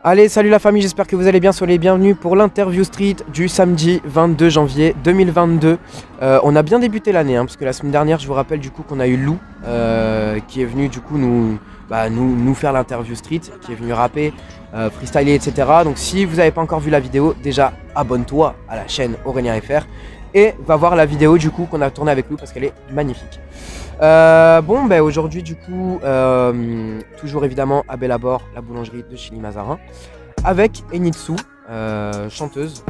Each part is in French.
Allez, salut la famille, j'espère que vous allez bien. Soyez les bienvenus pour l'interview street du samedi 22 janvier 2022. On a bien débuté l'année, parce que la semaine dernière, je vous rappelle du coup qu'on a eu Lou qui est venu du coup nous faire l'interview street, qui est venu rapper, freestyler, etc. Donc si vous n'avez pas encore vu la vidéo, déjà abonne-toi à la chaîne Aurélien FR et va voir la vidéo du coup qu'on a tournée avec Lou parce qu'elle est magnifique. Aujourd'hui du coup, toujours évidemment à Bellabor, la boulangerie de Chili Mazarin, avec Enitsu, chanteuse.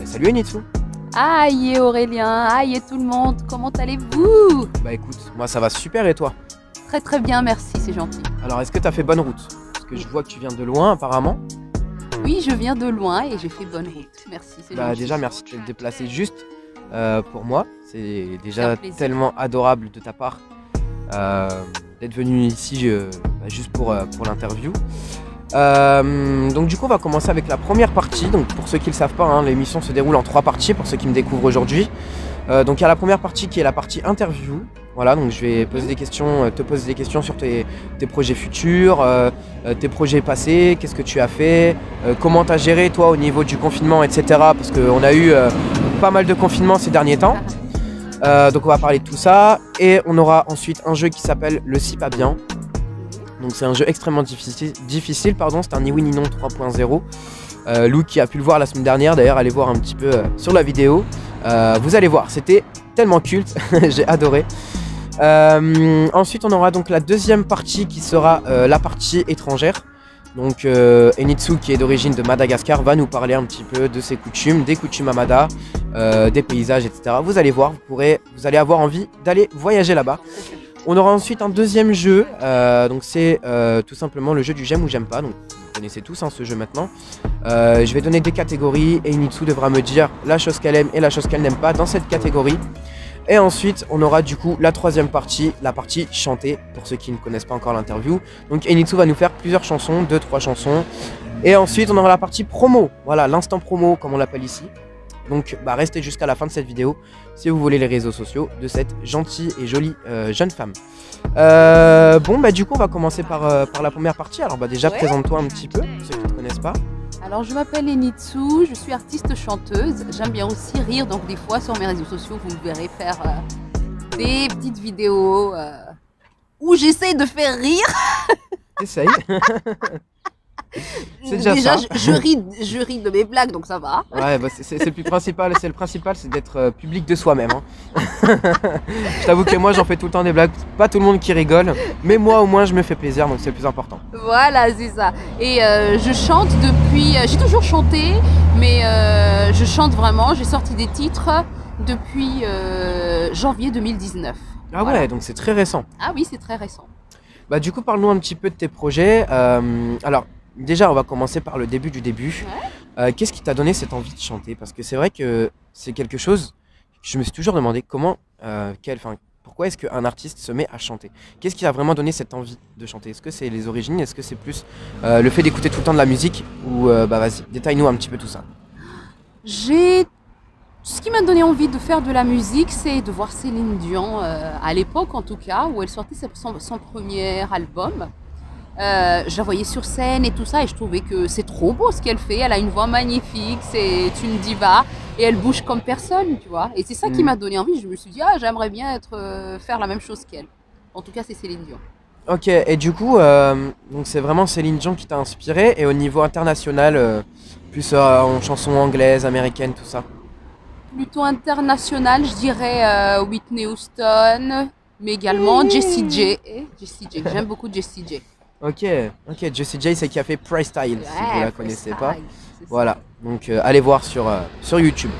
Salut Enitsu. Aïe Aurélien, aïe tout le monde, comment allez-vous? Bah écoute, moi ça va super et toi? Très très bien, merci, c'est gentil. Alors est-ce que tu as fait bonne route? Parce que je vois que tu viens de loin apparemment. Oui, je viens de loin et j'ai fait bonne route, merci, c'est gentil. Déjà merci de te déplacer juste pour moi, c'est déjà tellement adorable de ta part d'être venu ici juste pour l'interview. Donc du coup on va commencer avec la première partie. Donc pour ceux qui ne le savent pas, l'émission se déroule en 3 parties pour ceux qui me découvrent aujourd'hui. Donc il y a la première partie qui est la partie interview. Voilà, donc je vais te poser des questions sur tes projets futurs, tes projets passés, qu'est-ce que tu as fait, comment tu as géré toi au niveau du confinement, etc. Parce qu'on a eu pas mal de confinement ces derniers temps. Donc on va parler de tout ça. Et on aura ensuite un jeu qui s'appelle le Si Pas Bien. Donc c'est un jeu extrêmement difficile, c'est un ni oui ni non 3.0. Lou qui a pu le voir la semaine dernière, d'ailleurs allez voir un petit peu sur la vidéo. Vous allez voir, c'était tellement culte, j'ai adoré. Ensuite on aura donc la deuxième partie qui sera la partie étrangère. Donc Enitsu qui est d'origine de Madagascar va nous parler un petit peu de ses coutumes, des coutumes Amada, des paysages, etc. Vous allez voir, vous allez avoir envie d'aller voyager là-bas. On aura ensuite un deuxième jeu, donc c'est tout simplement le jeu du j'aime ou j'aime pas. Donc vous connaissez tous ce jeu maintenant. Je vais donner des catégories et Enitsu devra me dire la chose qu'elle aime et la chose qu'elle n'aime pas dans cette catégorie. Et ensuite on aura du coup la troisième partie, la partie chantée, pour ceux qui ne connaissent pas encore l'interview. Donc Enitsu va nous faire plusieurs chansons, 2-3 chansons. Et ensuite on aura la partie promo, voilà l'instant promo comme on l'appelle ici. Donc restez jusqu'à la fin de cette vidéo si vous voulez les réseaux sociaux de cette gentille et jolie jeune femme. Du coup on va commencer par la première partie. Alors déjà présente-toi un petit peu, pour ceux qui ne te connaissent pas. Alors je m'appelle Enitsu, je suis artiste chanteuse, j'aime bien aussi rire, donc des fois sur mes réseaux sociaux vous me verrez faire des petites vidéos où j'essaie de faire rire. Essaye. Déjà je ris de mes blagues, donc ça va. Ouais, c'est le plus principal, c'est d'être public de soi-même. Je t'avoue que moi j'en fais tout le temps des blagues, pas tout le monde qui rigole, mais moi au moins je me fais plaisir, donc c'est le plus important. Voilà, c'est ça. Et je chante depuis, j'ai toujours chanté, mais je chante vraiment, j'ai sorti des titres depuis janvier 2019. Ah voilà. Ouais, donc c'est très récent. Ah oui, c'est très récent. Du coup parle-nous un petit peu de tes projets. Alors déjà on va commencer par le début du début. Ouais. Qu'est-ce qui t'a donné cette envie de chanter? Parce que c'est vrai que c'est quelque chose que je me suis toujours demandé pourquoi est-ce qu'un artiste se met à chanter? Qu'est-ce qui a vraiment donné cette envie de chanter? Est-ce que c'est les origines? Est-ce que c'est plus le fait d'écouter tout le temps de la musique? Ou vas-y, détaille-nous un petit peu tout ça. Ce qui m'a donné envie de faire de la musique, c'est de voir Céline Dion, à l'époque en tout cas, où elle sortait son premier album. Je la voyais sur scène et tout ça, et je trouvais que c'est trop beau ce qu'elle fait. Elle a une voix magnifique, c'est une diva, et elle bouge comme personne, tu vois. Et c'est ça qui m'a donné envie. Je me suis dit, j'aimerais bien faire la même chose qu'elle. En tout cas, c'est Céline Dion. Ok, et du coup, donc c'est vraiment Céline Dion qui t'a inspiré, et au niveau international, plus en chansons anglaises, américaines, tout ça? Plutôt international, je dirais Whitney Houston, mais également Jessie J. J'aime beaucoup Jessie J. Ok, Jessie J, c'est qui a fait Price Style, si vous la connaissez pas. Voilà, donc allez voir sur YouTube.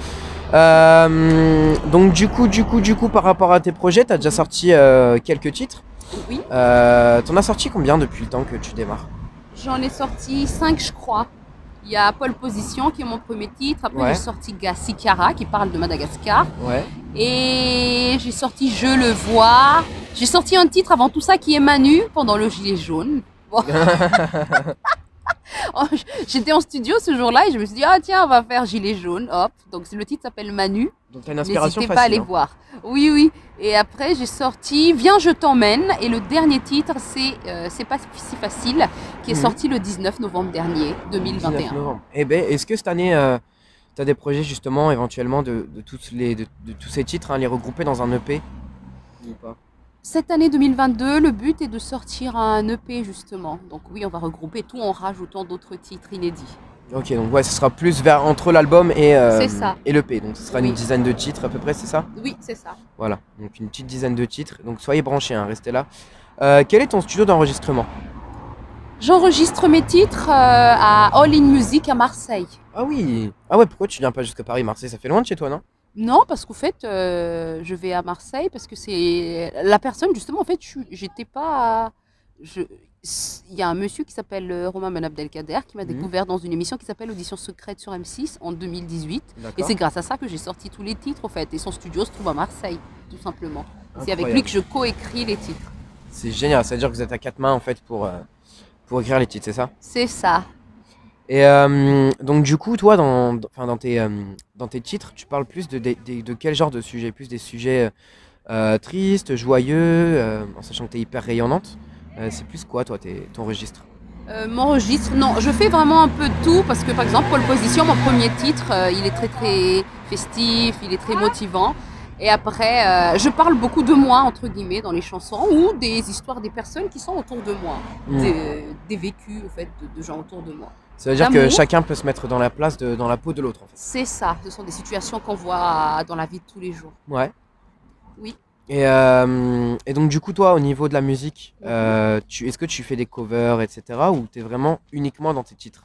Donc du coup, par rapport à tes projets, tu as déjà sorti quelques titres. Oui. T'en as sorti combien depuis le temps que tu démarres? J'en ai sorti 5, je crois. Il y a Pole Position qui est mon premier titre. Après, j'ai sorti Gassikara qui parle de Madagascar. Ouais. Et j'ai sorti Je le vois. J'ai sorti un titre avant tout ça qui est Manu pendant le gilet jaune. Bon. J'étais en studio ce jour-là et je me suis dit, ah tiens, on va faire Gilet jaune, hop. Donc le titre s'appelle Manu. Donc t'as une inspiration N'hésitez facile. pas à aller voir. Oui, oui. Et après, j'ai sorti Viens, je t'emmène. Et le dernier titre, c'est pas si facile, qui est sorti le 19 novembre dernier, 2021. 19 novembre. Eh ben, est-ce que cette année, tu as des projets justement, éventuellement, de tous ces titres, hein, les regrouper dans un EP ou pas? Cette année 2022, le but est de sortir un EP justement. Donc oui, on va regrouper tout en rajoutant d'autres titres inédits. Ok, donc ouais, ce sera plus entre l'album et l'EP. Donc ce sera une dizaine de titres à peu près, c'est ça? Oui, c'est ça. Voilà, donc une petite dizaine de titres. Donc soyez branchés, hein, restez là. Quel est ton studio d'enregistrement? J'enregistre mes titres à All In Music à Marseille. Ah oui. Ah ouais, pourquoi tu viens pas jusqu'à Paris? Marseille, ça fait loin de chez toi, non? Non, parce qu'en fait, je vais à Marseille parce que c'est la personne, justement, en fait, j'étais pas. Il y a un monsieur qui s'appelle Romain Ben Abdelkader qui m'a découvert dans une émission qui s'appelle Audition secrète sur M6 en 2018. Et c'est grâce à ça que j'ai sorti tous les titres, en fait. Et son studio se trouve à Marseille, tout simplement. C'est avec lui que je coécris les titres. C'est génial, ça veut dire que vous êtes à quatre mains, en fait, pour écrire les titres, c'est ça? C'est ça. Et donc du coup, toi, dans tes titres, tu parles plus de quel genre de sujet? Plus des sujets tristes, joyeux, en sachant que tu es hyper rayonnante. C'est plus quoi, toi, ton registre? Mon registre, non, je fais vraiment un peu de tout parce que par exemple, Pole Position, mon premier titre, il est très très festif, il est très motivant. Et après, je parle beaucoup de moi, entre guillemets, dans les chansons ou des histoires des personnes qui sont autour de moi, des vécus, en fait, de gens autour de moi. Ça veut dire que chacun peut se mettre dans la peau de l'autre, en fait. C'est ça, ce sont des situations qu'on voit dans la vie de tous les jours. Ouais. Oui. Et donc du coup, toi, au niveau de la musique, est-ce que tu fais des covers, etc. ou tu es vraiment uniquement dans tes titres?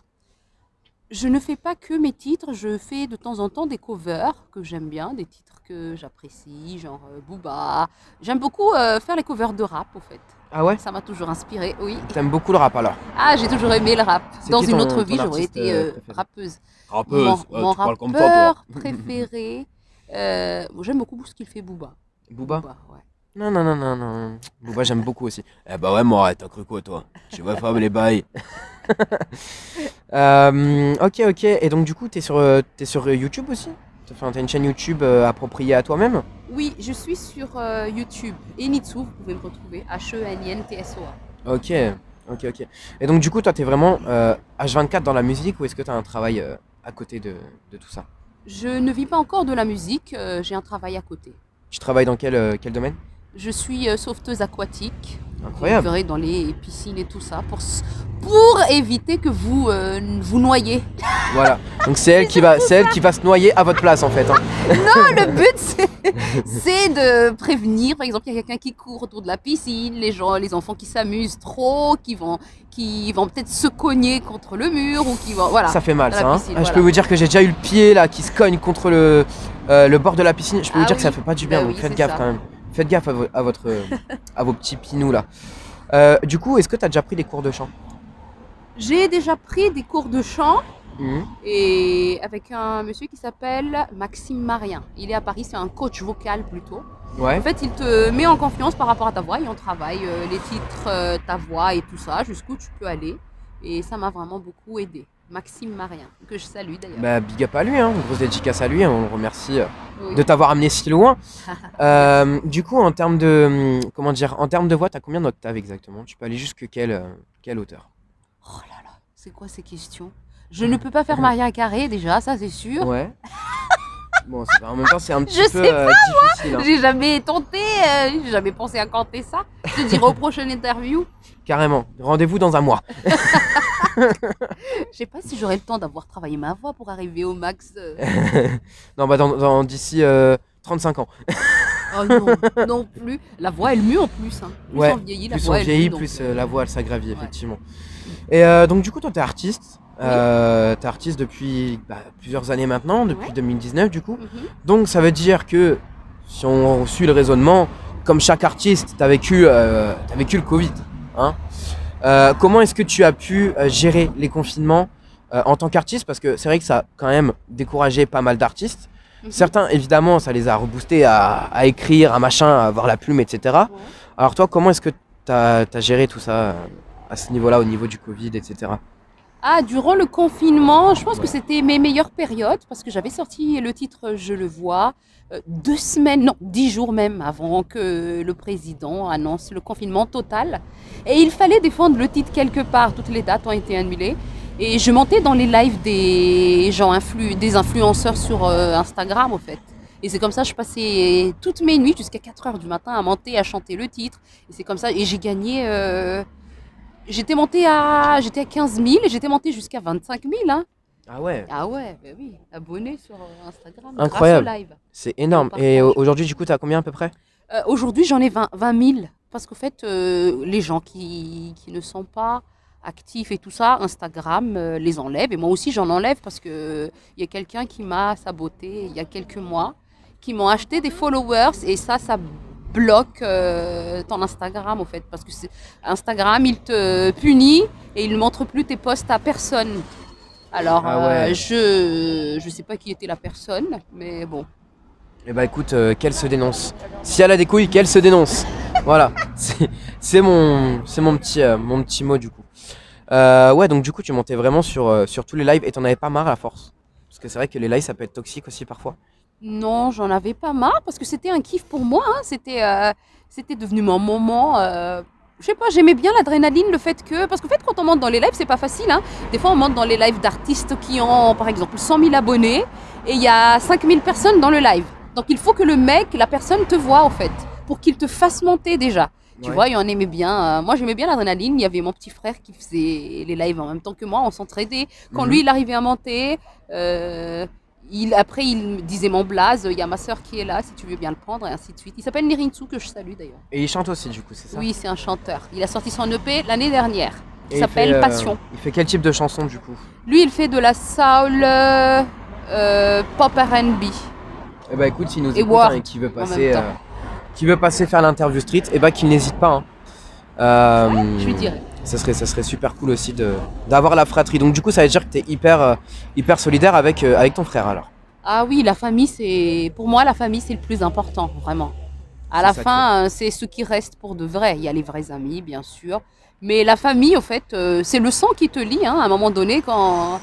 Je ne fais pas que mes titres, je fais de temps en temps des covers que j'aime bien, des titres que j'apprécie, genre Booba. J'aime beaucoup faire les covers de rap, en fait. Ah ouais? Ça m'a toujours inspiré, oui. T'aimes beaucoup le rap alors? Ah, j'ai toujours aimé le rap. Dans une autre vie, j'aurais été rappeuse. Rappeuse, mon tu parles comme ça, rappeur préféré, j'aime beaucoup ce qu'il fait, Booba. Booba? Ouais. Non. Booba, j'aime beaucoup aussi. Eh bah ouais, moi, t'as cru quoi, toi? Tu vois, femme, les bails. Ok. Et donc, du coup, t'es sur YouTube aussi? T'as une chaîne YouTube appropriée à toi-même? Oui, je suis sur YouTube. Enitsu, vous pouvez me retrouver. Henintsoa. Ok. Et donc, du coup, toi, t'es vraiment H24 dans la musique ou est-ce que t'as un travail à côté de tout ça? Je ne vis pas encore de la musique, j'ai un travail à côté. Tu travailles dans quel domaine? Je suis sauveteuse aquatique. Incroyable. Vous verrez dans les piscines et tout ça pour éviter que vous vous noyez. Voilà. Donc c'est elle qui va se noyer à votre place en fait. Hein. Non, le but c'est de prévenir. Par exemple, il y a quelqu'un qui court autour de la piscine, les enfants qui s'amusent trop, qui vont peut-être se cogner contre le mur ou qui vont voilà. Ça fait mal ça. Piscine, Je peux vous dire que j'ai déjà eu le pied là qui se cogne contre le bord de la piscine. Je peux vous dire que ça fait pas du bien. Donc faites gaffe quand même. Faites gaffe à vos petits pinous là. Du coup, est-ce que tu as déjà pris des cours de chant? J'ai déjà pris des cours de chant et avec un monsieur qui s'appelle Maxime Marien. Il est à Paris, c'est un coach vocal plutôt. Ouais. En fait, il te met en confiance par rapport à ta voix et on travaille les titres, ta voix et tout ça, jusqu'où tu peux aller. Et ça m'a vraiment beaucoup aidé. Maxime Marien, que je salue d'ailleurs. Bah, big up à lui, hein. Une grosse dédicace à lui, on le remercie de t'avoir amené si loin. Du coup, en termes de voix, t'as combien d'octaves exactement? Tu peux aller jusque quelle hauteur? Oh là là, c'est quoi ces questions? Je ne peux pas faire Maria Carré déjà, ça c'est sûr. Ouais. Bon, en même temps, c'est un petit peu difficile. Hein. J'ai jamais tenté, j'ai jamais pensé à canter ça. Je te dirai aux prochaines interviews. Carrément, rendez-vous dans un mois. Je sais pas si j'aurai le temps d'avoir travaillé ma voix pour arriver au max. Non, bah d'ici 35 ans. Oh non, non plus. La voix elle mue en plus. Hein. Plus ouais, on vieillit, plus on vieillit, plus la voix elle s'aggravit effectivement. Et donc du coup toi t'es artiste. T'es artiste depuis plusieurs années maintenant, depuis 2019 du coup. Donc ça veut dire que si on suit le raisonnement, comme chaque artiste, t'as vécu le Covid. Hein. Comment est-ce que tu as pu gérer les confinements en tant qu'artiste? Parce que c'est vrai que ça a quand même découragé pas mal d'artistes. Certains, évidemment, ça les a reboostés à écrire, à machin, à avoir la plume, etc. Alors toi, comment est-ce que tu as géré tout ça à ce niveau-là, au niveau du Covid, etc. Ah, durant le confinement, je pense que c'était mes meilleures périodes parce que j'avais sorti le titre Je le vois 2 semaines, non, 10 jours même avant que le président annonce le confinement total. Et il fallait défendre le titre quelque part, toutes les dates ont été annulées. Et je montais dans les lives des gens des influenceurs sur Instagram, au fait. Et c'est comme ça que je passais toutes mes nuits jusqu'à 4 heures du matin à monter, à chanter le titre. Et c'est comme ça, et j'ai gagné... j'étais à 15 000 et j'étais montée jusqu'à 25 000. Hein. Ah ouais. Ah ouais, bah oui, abonnés sur Instagram. Incroyable. Grâce au live. C'est énorme. Et aujourd'hui, du coup, tu as combien à peu près? Aujourd'hui, j'en ai 20 000. Parce qu'en fait, les gens qui ne sont pas actifs et tout ça, Instagram les enlève. Et moi aussi, j'en enlève parce qu'il y a quelqu'un qui m'a saboté il y a quelques mois, qui m'ont acheté des followers et ça bloque ton Instagram au fait parce que Instagram il te punit et il ne montre plus tes posts à personne. Alors je sais pas qui était la personne mais bon. Eh bah écoute, qu'elle se dénonce. Si elle a des couilles, qu'elle se dénonce. Voilà, c'est mon petit mot du coup. Ouais, donc du coup tu montais vraiment sur tous les lives et t'en avais pas marre à force. Parce que c'est vrai que les lives ça peut être toxique aussi parfois. Non, j'en avais pas marre parce que c'était un kiff pour moi. Hein. C'était devenu mon moment. Je sais pas, j'aimais bien l'adrénaline, le fait que... Parce qu'en fait, quand on monte dans les lives, c'est pas facile. Hein. Des fois, on monte dans les lives d'artistes qui ont, par exemple, 100 000 abonnés et il y a 5 000 personnes dans le live. Donc, il faut que la personne te voit, en fait, pour qu'il te fasse monter déjà. Tu vois, et on aimait bien. Moi, j'aimais bien l'adrénaline. Il y avait mon petit frère qui faisait les lives en même temps que moi. On s'entraidait. Quand lui, il arrivait à monter... Après, il me disait mon blaze, il y a ma soeur qui est là, si tu veux bien le prendre, et ainsi de suite. Il s'appelle Nirinsu, que je salue d'ailleurs. Et il chante aussi, du coup, c'est ça? Oui, c'est un chanteur. Il a sorti son EP l'année dernière. Il s'appelle Passion. Il fait quel type de chanson, du coup? Lui, il fait de la soul, pop R&B. Eh bah écoute, s'il nous écoute et qui veut passer faire l'interview street, eh bah qu'il n'hésite pas. Hein. Je lui dirais. Ça serait super cool aussi d'avoir la fratrie. Donc du coup, ça veut dire que tu es hyper solidaire avec ton frère alors. Ah oui, pour moi, la famille, c'est le plus important, vraiment. À la fin, c'est ce qui reste pour de vrai. Il y a les vrais amis, bien sûr. Mais la famille, au fait, c'est le sang qui te lie. Hein, à un moment donné, quand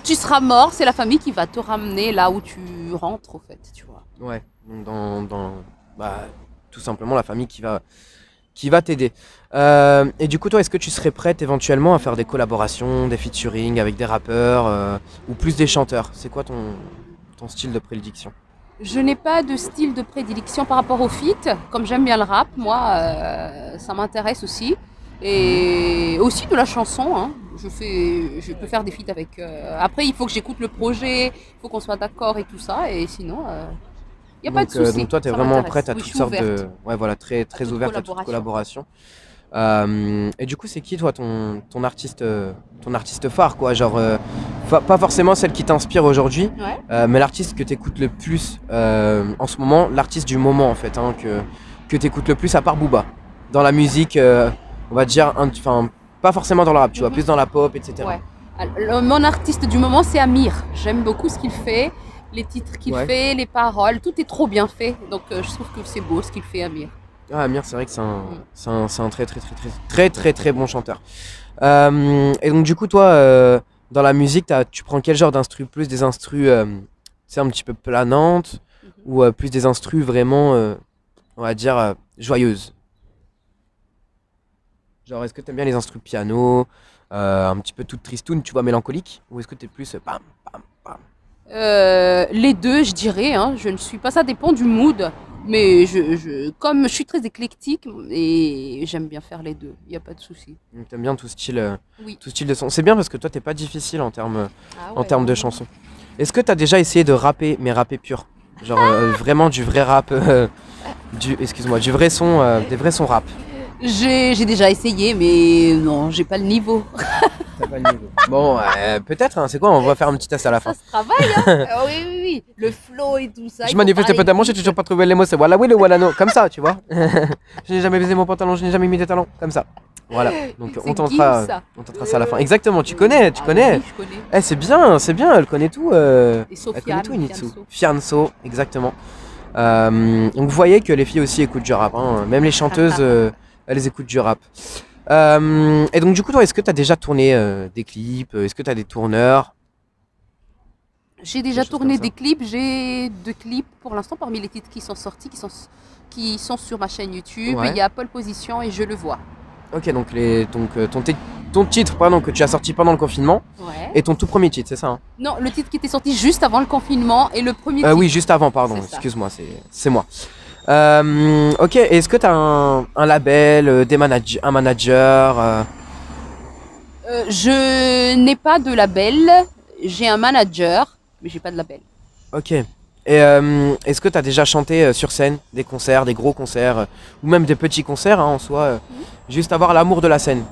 tu seras mort, c'est la famille qui va te ramener là où tu rentres, au fait, tu vois. Ouais, donc tout simplement la famille qui va t'aider. Et du coup, toi, est-ce que tu serais prête éventuellement à faire des collaborations, des featuring avec des rappeurs ou plus des chanteurs? C'est quoi ton style de prédilection? Je n'ai pas de style de prédilection par rapport au feat. Comme j'aime bien le rap, moi, ça m'intéresse aussi. Et aussi de la chanson. Hein. Je peux faire des feats avec... Après, il faut que j'écoute le projet, il faut qu'on soit d'accord et tout ça. Et sinon... il n'y a pas de souci. Donc toi, tu es vraiment prête à toutes sortes de... Ouais, voilà, très ouverte à toute collaboration. Et du coup, c'est qui, toi, ton artiste phare, quoi? Genre, pas forcément celle qui t'inspire aujourd'hui, mais l'artiste que tu écoutes le plus en ce moment, l'artiste du moment, en fait, hein, que tu écoutes le plus à part Booba. Dans la musique, on va dire, pas forcément dans le rap, tu vois, plus dans la pop, etc. Ouais. Alors, mon artiste du moment, c'est Amir. J'aime beaucoup ce qu'il fait. Les titres qu'il fait, les paroles, tout est trop bien fait. Donc je trouve que c'est beau ce qu'il fait Amir. Ah, Amir, c'est vrai que c'est un très bon chanteur. Et donc du coup, toi, dans la musique, tu prends quel genre d'instru? Plus des instrus un petit peu planantes ou plus des instrus vraiment, on va dire, joyeuses? Genre, est-ce que tu aimes bien les instrus piano, un petit peu toute tristoune, tu vois, mélancolique? Ou est-ce que tu es plus pam, pam, pam? Les deux, je dirais. Hein. Je ne suis pas. Ça dépend du mood. Mais comme je suis très éclectique et j'aime bien faire les deux. Il n'y a pas de souci. Donc t'aimes bien tout style de son. C'est bien parce que toi t'es pas difficile en termes de chansons. Est-ce que t'as déjà essayé de rapper, mais rapper pur? Genre vraiment du vrai rap, du vrai son, des vrais sons rap? J'ai déjà essayé, mais non, j'ai pas le niveau. T'as pas le niveau. Bon, peut-être, hein, c'est quoi? On va faire un petit test à la fin. Ça se travaille, hein. Oui. Le flow et tout ça. Je manifeste totalement, j'ai toujours pas trouvé les mots, c'est voilà oui, le voilà non. Comme ça, tu vois. Je n'ai jamais baisé mon pantalon, je n'ai jamais mis des talons. Comme ça. Voilà. Donc on tentera ça à la fin. Exactement, tu connais. Oui, je connais. C'est bien, elle connaît tout. Et elle connaît tout, Initsu. Fianso, exactement. Donc vous voyez que les filles aussi écoutent du rap, hein. Même les chanteuses, elles écoutent du rap. Et donc du coup, toi, est-ce que tu as déjà tourné des clips? Est-ce que tu as des tourneurs? J'ai déjà tourné des clips. J'ai 2 clips pour l'instant parmi les titres qui sont sortis, qui sont sur ma chaîne YouTube. Ouais. Il y a Pole Position et Je le vois. Ok, donc, ton titre pardon, que tu as sorti pendant le confinement et ton tout premier titre, c'est ça hein? Non, le titre qui était sorti juste avant le confinement et le premier titre. Oui, juste avant, pardon, excuse-moi, c'est moi. Ok, est-ce que tu as un label, un manager Je n'ai pas de label, j'ai un manager, mais j'ai pas de label. Ok. Et est-ce que tu as déjà chanté sur scène, des concerts, des gros concerts, ou même des petits concerts hein, en soi, juste avoir l'amour de la scène?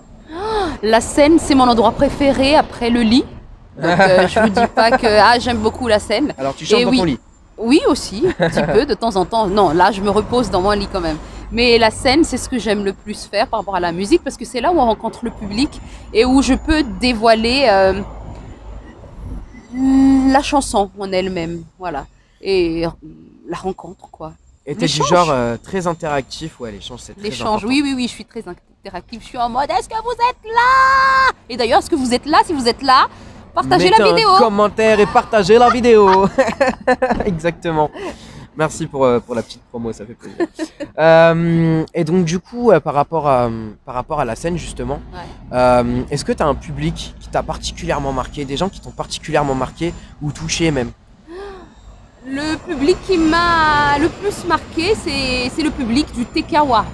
La scène, c'est mon endroit préféré après le lit. Donc je vous dis pas que j'aime beaucoup la scène. Alors tu chantes dans ton lit? Oui aussi, un petit peu de temps en temps. Non, là je me repose dans mon lit quand même. Mais la scène, c'est ce que j'aime le plus faire par rapport à la musique parce que c'est là où on rencontre le public et où je peux dévoiler la chanson en elle-même, voilà. Et la rencontre quoi. Et t'es du genre très interactif, ouais, l'échange c'est très L'échange, oui, je suis très interactive. Je suis en mode, est-ce que vous êtes là? Et d'ailleurs, est-ce que vous êtes là? Si vous êtes là, partagez la vidéo. Un commentaire et partagez la vidéo. Exactement. Merci pour la petite promo, ça fait plaisir. Et donc du coup, par rapport à la scène justement, est-ce que tu as un public qui t'a particulièrement marqué, des gens qui t'ont particulièrement marqué ou touché même? Le public qui m'a le plus marqué, c'est le public du Tekawa.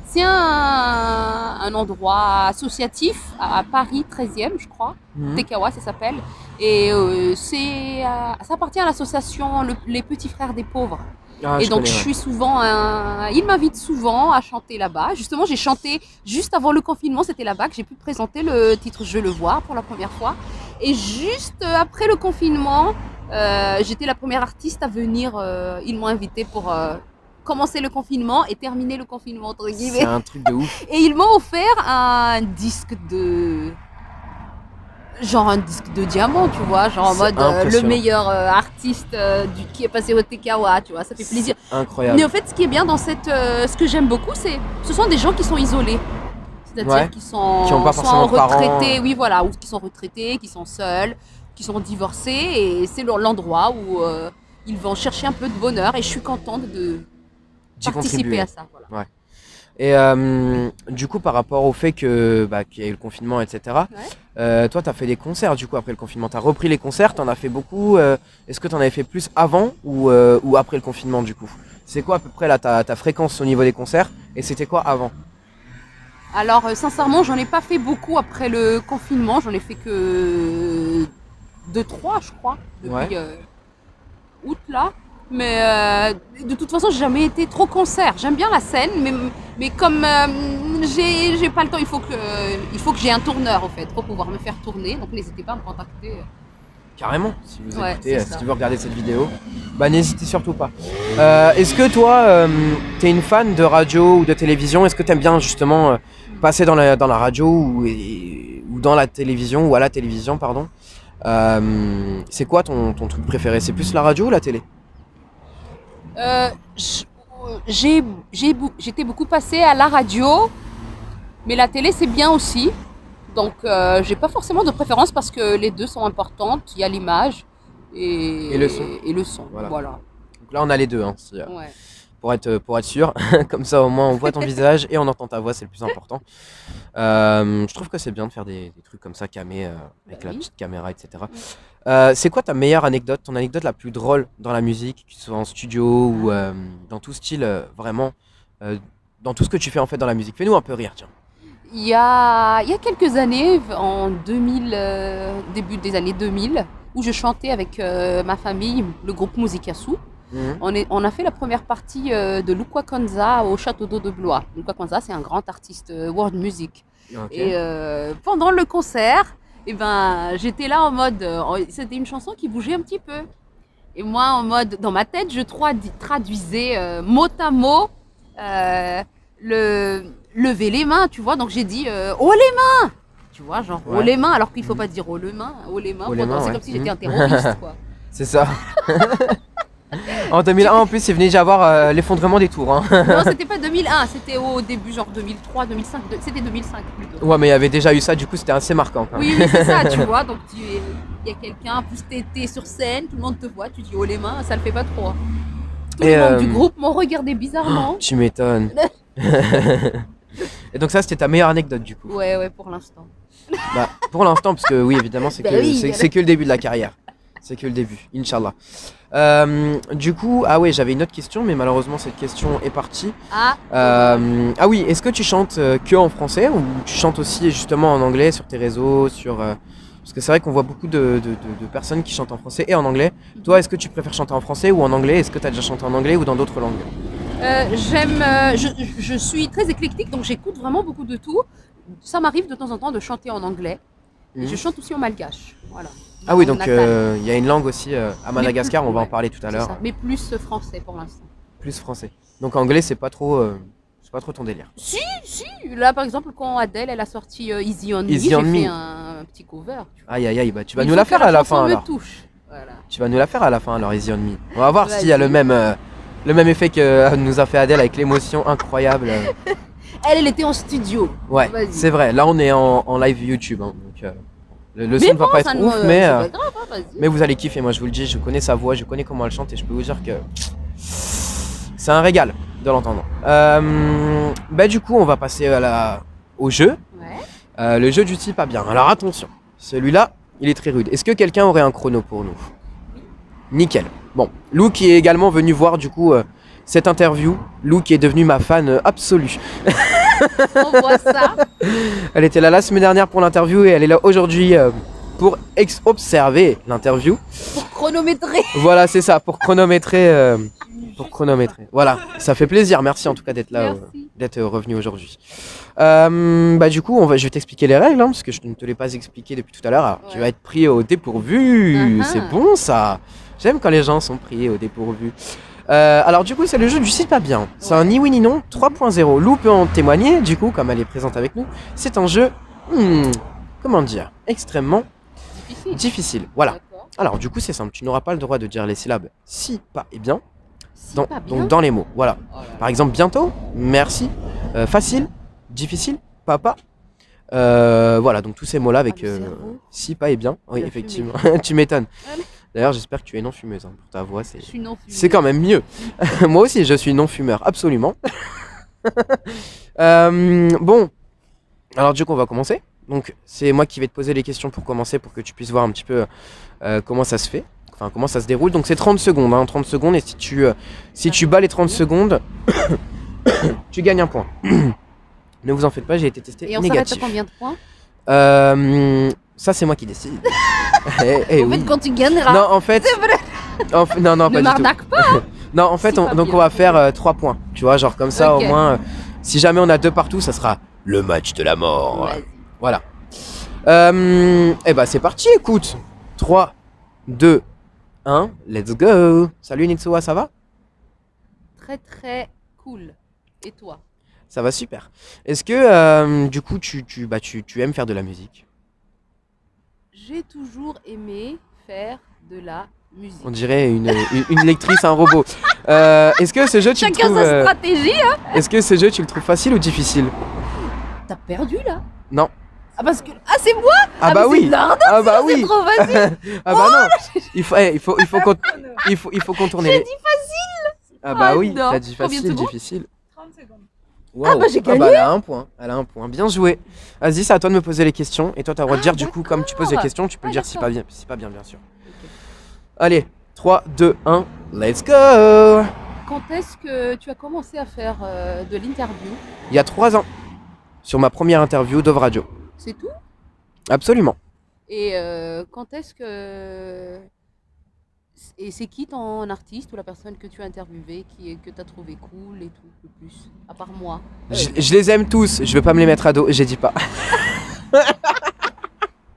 C'est un endroit associatif à Paris 13e, je crois. Tekawa, ça s'appelle. Et ça appartient à l'association Les Petits Frères des Pauvres. Et donc je suis souvent, il m'invite souvent à chanter là-bas. Justement, j'ai chanté juste avant le confinement, c'était là-bas que j'ai pu présenter le titre Je le vois pour la première fois. Et juste après le confinement, j'étais la première artiste à venir. Ils m'ont invité pour commencer le confinement et terminer le confinement entre guillemets. C'est un truc de ouf. Et ils m'ont offert un disque de diamant, tu vois, genre en mode le meilleur artiste qui est passé au Tekawa, tu vois, ça fait plaisir. Incroyable. Mais en fait, ce qui est bien dans ce que j'aime beaucoup, ce sont des gens qui sont isolés. C'est-à-dire qui n'ont pas forcément retraités, oui voilà, ou qui sont retraités, qui sont seuls, qui sont divorcés, et c'est l'endroit où ils vont chercher un peu de bonheur, et je suis contente de participer à ça. Voilà. Ouais. Et du coup, par rapport au fait qu'il y a eu le confinement, etc., toi, tu as fait des concerts du coup après le confinement. Tu as repris les concerts, tu en as fait beaucoup. Est-ce que tu en avais fait plus avant ou après le confinement du coup? C'est quoi à peu près là, ta fréquence au niveau des concerts et c'était quoi avant? Alors, sincèrement, j'en ai pas fait beaucoup après le confinement. J'en ai fait que 2-3, je crois, depuis août là. Mais de toute façon, j'ai jamais été trop concert. J'aime bien la scène, mais comme j'ai pas le temps, il faut que j'ai un tourneur en fait pour pouvoir me faire tourner. Donc n'hésitez pas à me contacter. Carrément, si vous écoutez, si tu veux regarder cette vidéo, n'hésitez surtout pas. Est-ce que toi, t'es une fan de radio ou de télévision? Est-ce que t'aimes bien justement passer dans la radio ou dans la télévision ou à la télévision, pardon? C'est quoi ton truc préféré? C'est plus la radio ou la télé? J'étais beaucoup passée à la radio, mais la télé c'est bien aussi. Donc j'ai pas forcément de préférence parce que les deux sont importantes. Il y a l'image et le son. Voilà. Donc là on a les deux, hein, pour être sûr. Comme ça au moins on voit ton visage et on entend ta voix, c'est le plus important. Je trouve que c'est bien de faire des trucs comme ça camé avec la petite caméra, etc. C'est quoi ta meilleure anecdote, ton anecdote la plus drôle dans la musique, que ce soit en studio ou dans tout style, vraiment, dans tout ce que tu fais en fait dans la musique? Fais-nous un peu rire, tiens. Il y a quelques années, en 2000, début des années 2000, où je chantais avec ma famille, le groupe Musikasu. On a fait la première partie de Lukwa Kwanza au château d'eau de Blois. Lukwa Kwanza, c'est un grand artiste world music. Et pendant le concert, j'étais là en mode, c'était une chanson qui bougeait un petit peu. Et moi, en mode, dans ma tête, je traduisais mot à mot lever les mains, tu vois. Donc j'ai dit haut les mains, tu vois, genre haut les mains, alors qu'il faut pas dire haut les mains, haut les mains. C'est comme si j'étais un terroriste, quoi. C'est ça. En 2001, en plus, il venait d'y avoir l'effondrement des tours. Hein. Non, c'était pas 2001, c'était au début, genre 2003, 2005. C'était 2005 plutôt. Ouais, mais il y avait déjà eu ça, du coup, c'était assez marquant. Quand même. Oui, c'est ça, tu vois. Donc, il y a quelqu'un, plus t'es sur scène, tout le monde te voit, tu dis oh les mains, ça le fait pas trop. Hein. Tout le monde du groupe m'ont regardé bizarrement. Tu m'étonnes. Et donc, ça, c'était ta meilleure anecdote, du coup. Ouais, pour l'instant. Bah, pour l'instant, parce que oui, évidemment, c'est que le début de la carrière. C'est que le début, Inch'Allah. Du coup, ah ouais, j'avais une autre question, mais malheureusement, cette question est partie. Ah oui, est-ce que tu chantes que en français ou tu chantes aussi justement en anglais sur tes réseaux, parce que c'est vrai qu'on voit beaucoup de personnes qui chantent en français et en anglais. Toi, est-ce que tu préfères chanter en français ou en anglais? Est-ce que tu as déjà chanté en anglais ou dans d'autres langues? Je suis très éclectique, donc j'écoute vraiment beaucoup de tout. Ça m'arrive de temps en temps de chanter en anglais. Et je chante aussi en malgache. Voilà. Ah oui, donc il y a une langue aussi à Madagascar, on va en parler tout à l'heure. Mais plus français pour l'instant. Plus français. Donc anglais, c'est pas trop ton délire. Si. Là, par exemple, quand Adèle elle a sorti Easy on Me, j'ai fait un petit cover. Aïe, bah tu vas nous la faire à la fin alors. Voilà. Tu vas nous la faire à la fin alors, Easy on Me. On va voir s'il y a le même effet que nous a fait Adèle avec l'émotion incroyable. Elle était en studio. Ouais, c'est vrai. Là, on est en live YouTube. Hein, donc, le son ne va pas être ouf, mais vous allez kiffer. Moi, je vous le dis, je connais sa voix, je connais comment elle chante et je peux vous dire que c'est un régal de l'entendre. Bah, du coup, on va passer au jeu. Ouais. Le jeu du type pas bien. Alors, attention, celui-là, il est très rude. Est-ce que quelqu'un aurait un chrono pour nous? Nickel. Bon, Lou qui est également venu voir du coup cette interview. Lou qui est devenue ma fan absolue. On voit ça. Elle était là la semaine dernière pour l'interview et elle est là aujourd'hui pour observer l'interview. Pour chronométrer. Voilà, c'est ça, pour chronométrer. Voilà, ça fait plaisir. Merci en tout cas d'être là, d'être revenu aujourd'hui. Bah du coup, je vais t'expliquer les règles, hein, parce que je ne te l'ai pas expliqué depuis tout à l'heure. Alors, tu vas être pris au dépourvu. C'est bon ça. J'aime quand les gens sont pris au dépourvu. Alors du coup c'est le jeu du site pas bien. C'est un ni oui ni non 3.0. Lou peut en témoigner du coup comme elle est présente avec nous. C'est un jeu, comment dire, extrêmement difficile. Voilà. Alors du coup c'est simple, tu n'auras pas le droit de dire les syllabes si, pas et bien. Donc dans les mots. Voilà. Par exemple bientôt, merci, facile, difficile, papa. Voilà donc tous ces mots là avec si, pas et bien. Oui effectivement. Tu m'étonnes. D'ailleurs, j'espère que tu es non-fumeuse. Hein, pour ta voix, c'est quand même mieux. Moi aussi, je suis non-fumeur, absolument. Bon, alors du coup, on va commencer. Donc, c'est moi qui vais te poser les questions pour commencer, pour que tu puisses voir un petit peu comment ça se fait. Enfin, comment ça se déroule. Donc, c'est 30 secondes. Hein, 30 secondes. Et si tu bats les 30 secondes, tu gagnes un point. Ne vous en faites pas, j'ai été testé négatif. Et on s'arrête à combien de points? Ça, c'est moi qui décide. En fait, quand tu gagneras. Non, en fait. C'est vrai. Non, pas du tout. Pas. Non, en fait, donc on va faire 3 points. Tu vois, genre comme ça, au moins, si jamais on a 2 partout, ça sera le match de la mort. Voilà. Et bah, c'est parti, écoute. 3, 2, 1, let's go. Salut Nitsuwa, ça va? Très, très cool. Et toi? Ça va super. Est-ce que, du coup, tu aimes faire de la musique? J'ai toujours aimé faire de la musique. On dirait une lectrice, un robot. Est-ce que ce jeu, tu le trouves... Chacun sa stratégie, hein. Est-ce que ce jeu, tu le trouves facile ou difficile? T'as perdu, là? Non. Ah, parce que... Ah, c'est moi? Ah bah oui. Ah bah oui. C'est trop facile. Ah bah non. Il faut contourner. J'ai dit facile. Ah bah oui, t'as dit facile, difficile. 30 secondes. Wow. Ah bah j'ai gagné. Ah bah elle a un point, bien joué. Vas-y, c'est à toi de me poser les questions. Et toi t'as le droit de dire du coup, comme tu poses les questions, tu peux dire si pas bien sûr. Okay. Allez, 3, 2, 1, let's go. Quand est-ce que tu as commencé à faire de l'interview? Il y a 3 ans, sur ma première interview Dove Radio. C'est tout? Absolument. Et quand est-ce que... Et c'est qui ton artiste ou la personne que tu as interviewé que tu as trouvé cool et tout, le plus? À part moi. Je les aime tous, je veux pas me les mettre à dos, j'ai dit pas.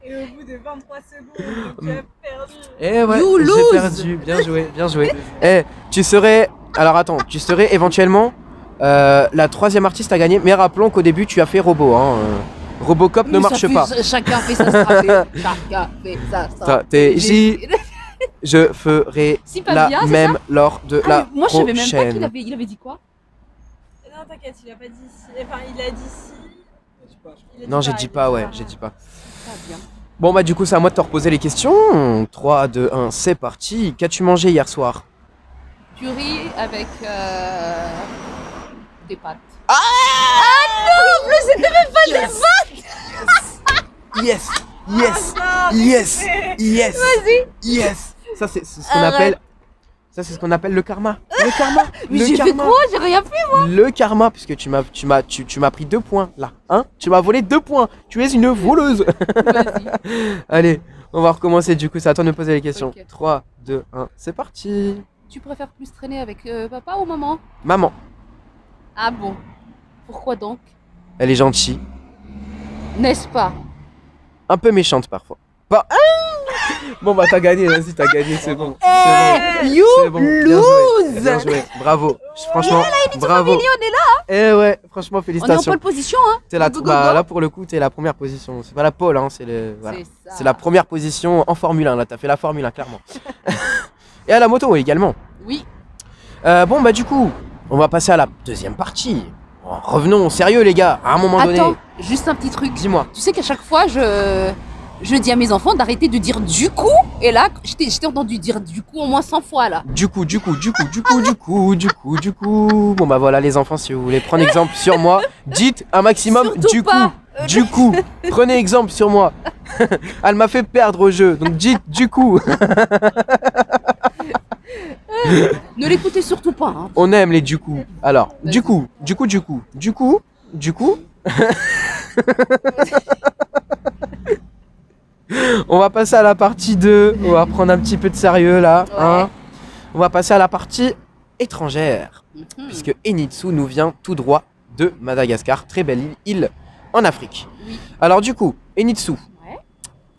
Et au bout de 23 secondes, tu as perdu. Eh ouais, j'ai perdu, bien joué. Eh, tu serais éventuellement la 3e artiste à gagner, mais rappelons qu'au début tu as fait Robot, hein. Robocop ne marche pas. Chacun fait sa stratégie. Chacun fait sa stratégie. Je ferai Si pas la bien, c'est même lors de la moi, je savais même pas prochaine. qu'il avait dit quoi. Non, t'inquiète, il a pas dit si. Enfin, il a dit si. Il a Non, j'ai pas, dit il a pas, ouais, j'ai dit pas. Pas bien. Bon, bah, du coup, c'est à moi de te reposer les questions. 3, 2, 1, c'est parti. Qu'as-tu mangé hier soir? Du riz avec des pâtes. Ah non, en plus, c'était même pas des pâtes. Yes! Yes! Ah, non, mais Yes! c'est- Yes! Vas-y. Yes! Ça, c'est ce qu'on Arrête. appelle. Ça, c'est ce qu'on appelle le karma. Le karma. Mais Le j'ai fait karma. quoi? J'ai rien fait. Le karma, puisque tu m'as pris 2 points là, hein? Tu m'as volé 2 points. Tu es une voleuse. Vas-y. Allez, on va recommencer. Du coup, c'est à toi de me poser les questions. Ok. 3, 2, 1, c'est parti. Tu préfères plus traîner avec papa ou maman? Maman, Ah bon? Pourquoi donc? elle est gentille, N'est-ce pas? un peu méchante parfois. Pas. Bon bah t'as gagné, vas-y, t'as gagné, c'est bon. Eh, C'est you bon. C'est bon. Bien joué, lose. bien joué. Bravo. Franchement, bravo. On est là. Eh ouais, franchement, On est en félicitations. pole position, hein? T'es la, Go, go, bah, go. là pour le coup, t'es la première position. C'est pas la pole, hein, c'est le. Voilà. C'est ça. C'est la première position en Formule 1. Là, t'as fait la Formule 1 clairement. Et à la moto également. Oui. Bon bah du coup, on va passer à la deuxième partie. Bon, revenons au sérieux les gars. À un moment Attends, donné, juste un petit truc. dis-moi. Tu sais qu'à chaque fois, je dis à mes enfants d'arrêter de dire du coup. Et là, je t'ai entendu dire du coup au moins 100 fois là. Du coup. Bon bah voilà les enfants, si vous voulez prendre exemple sur moi, dites un maximum Surtout du pas. coup. Du coup, prenez exemple sur moi. Elle m'a fait perdre au jeu, donc dites du coup. Ne l'écoutez surtout pas. Hein. On aime les du coup. Alors, Vas-y. du coup. On va passer à la partie 2. On va prendre un petit peu de sérieux là. Ouais. Hein. On va passer à la partie étrangère. Mhm. Puisque Enitsu nous vient tout droit de Madagascar. Très belle île en Afrique. Oui. Alors du coup, Enitsu, Ouais.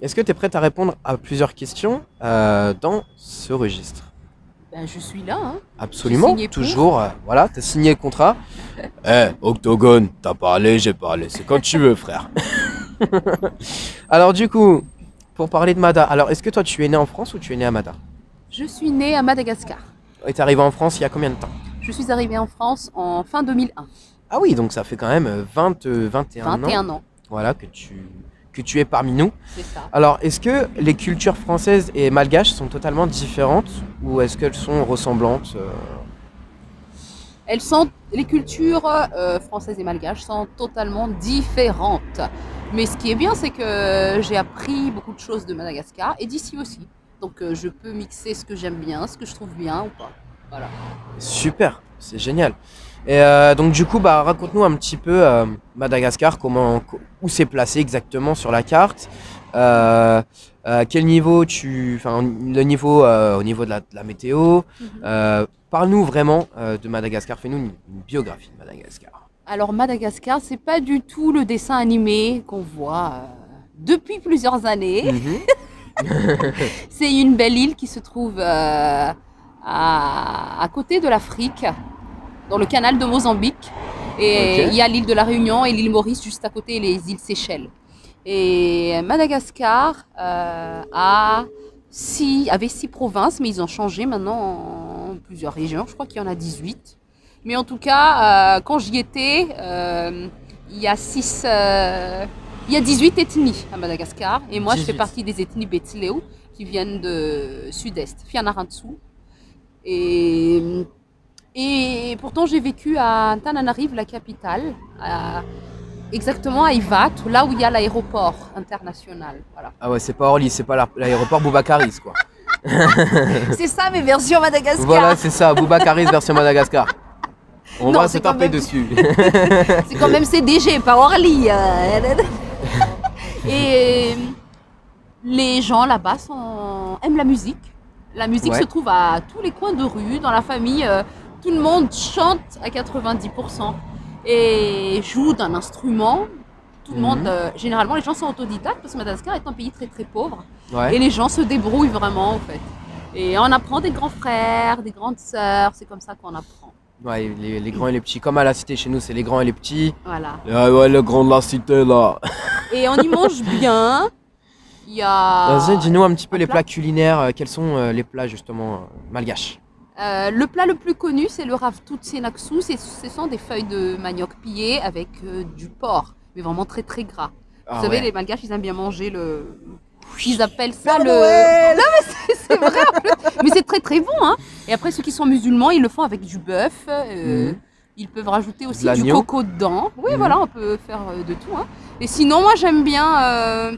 est-ce que tu es prête à répondre à plusieurs questions dans ce registre? Ben, je suis là. Hein. Absolument, signé pour. toujours. Voilà, t'as signé le contrat. Octogone, t'as parlé, j'ai parlé. C'est quand tu veux, frère. Alors du coup, pour parler de Mada, alors est-ce que toi tu es né en France ou tu es né à Mada? Je suis née à Madagascar. Et t'es arrivé en France il y a combien de temps? Je suis arrivée en France en fin 2001. Ah oui, donc ça fait quand même 21 ans. 21 ans, Voilà, que tu es parmi nous. c'est ça. Alors, est-ce que les cultures françaises et malgaches sont totalement différentes ou est-ce qu'elles sont ressemblantes Les cultures françaises et malgaches sont totalement différentes. Mais ce qui est bien, c'est que j'ai appris beaucoup de choses de Madagascar et d'ici aussi. Donc je peux mixer ce que j'aime bien, ce que je trouve bien ou pas. Voilà. Super, c'est génial. Et donc du coup, bah, raconte-nous un petit peu Madagascar, où c'est placé exactement sur la carte. Quel niveau le niveau au niveau de la météo. Parle-nous vraiment de Madagascar. Fais-nous une biographie de Madagascar. Alors Madagascar, c'est pas du tout le dessin animé qu'on voit depuis plusieurs années. C'est une belle île qui se trouve à côté de l'Afrique, dans le canal de Mozambique. Et Ok. il y a l'île de la Réunion et l'île Maurice juste à côté, et les îles Seychelles. Et Madagascar avait 6 provinces, mais ils ont changé maintenant en plusieurs régions. Je crois qu'il y en a 18. Mais en tout cas, quand j'y étais, il y a 18 ethnies à Madagascar. Et moi, je fais 18. partie des ethnies Betsileo, qui viennent de sud-est, Fianarantsoa. Et pourtant, j'ai vécu à Antananarive, la capitale, exactement à Ivat, là où il y a l'aéroport international. Voilà. Ah ouais, c'est pas Orly, c'est pas l'aéroport Boubacaris quoi. C'est ça mes versions Madagascar. Voilà, c'est ça, Boubacaris version Madagascar. On Non, va se c'est quand taper même- dessus. C'est quand même CDG, pas Orly. Et les gens là-bas aiment la musique. La musique Ouais. se trouve à tous les coins de rue, dans la famille. Tout le monde chante à 90% et joue d'un instrument. Tout le Mhm. monde, généralement, les gens sont autodidactes parce que Madagascar est un pays très très pauvre. Ouais. Et les gens se débrouillent vraiment en fait. Et on apprend des grands frères, des grandes sœurs. C'est comme ça qu'on apprend. Ouais, les grands et les petits, comme à la cité chez nous, c'est les grands et les petits. Voilà. Ah ouais, le grand de la cité là. Et on y mange bien. Il y a... Vas-y, dis-nous un petit peu les plat plats culinaires. Quels sont les plats justement malgaches? Le plat le plus connu, c'est le ravtoutsenaksu. Ce sont des feuilles de manioc pillées avec du porc, mais vraiment très très gras. Ah Vous savez, ouais. les Malgaches, ils aiment bien manger le... Ils appellent ça Père le... Noël. Non, mais c'est vrai en plus. Mais c'est très très bon, hein. Et après, ceux qui sont musulmans, ils le font avec du bœuf. Ils peuvent rajouter aussi du l'agneau. coco dedans. Oui, Mhm. voilà, on peut faire de tout, hein. Et sinon, moi, j'aime bien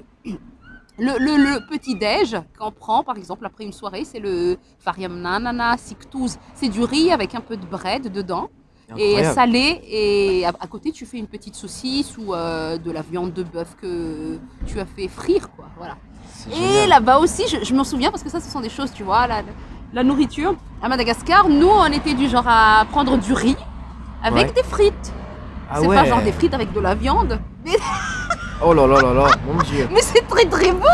le petit-déj qu'on prend, par exemple, après une soirée. C'est le fariamnanana siktouz. C'est du riz avec un peu de bread dedans. Et Incroyable. salé, et à côté tu fais une petite saucisse ou de la viande de bœuf que tu as fait frire, quoi. Voilà. C'est Et génial. là-bas aussi, je m'en souviens parce que ça, ce sont des choses, tu vois, la nourriture. À Madagascar, nous, on était du genre à prendre du riz avec Ouais. des frites. Ah C'est ouais. pas genre des frites avec de la viande, Oh là là là là, mon Dieu. mais c'est très très bon.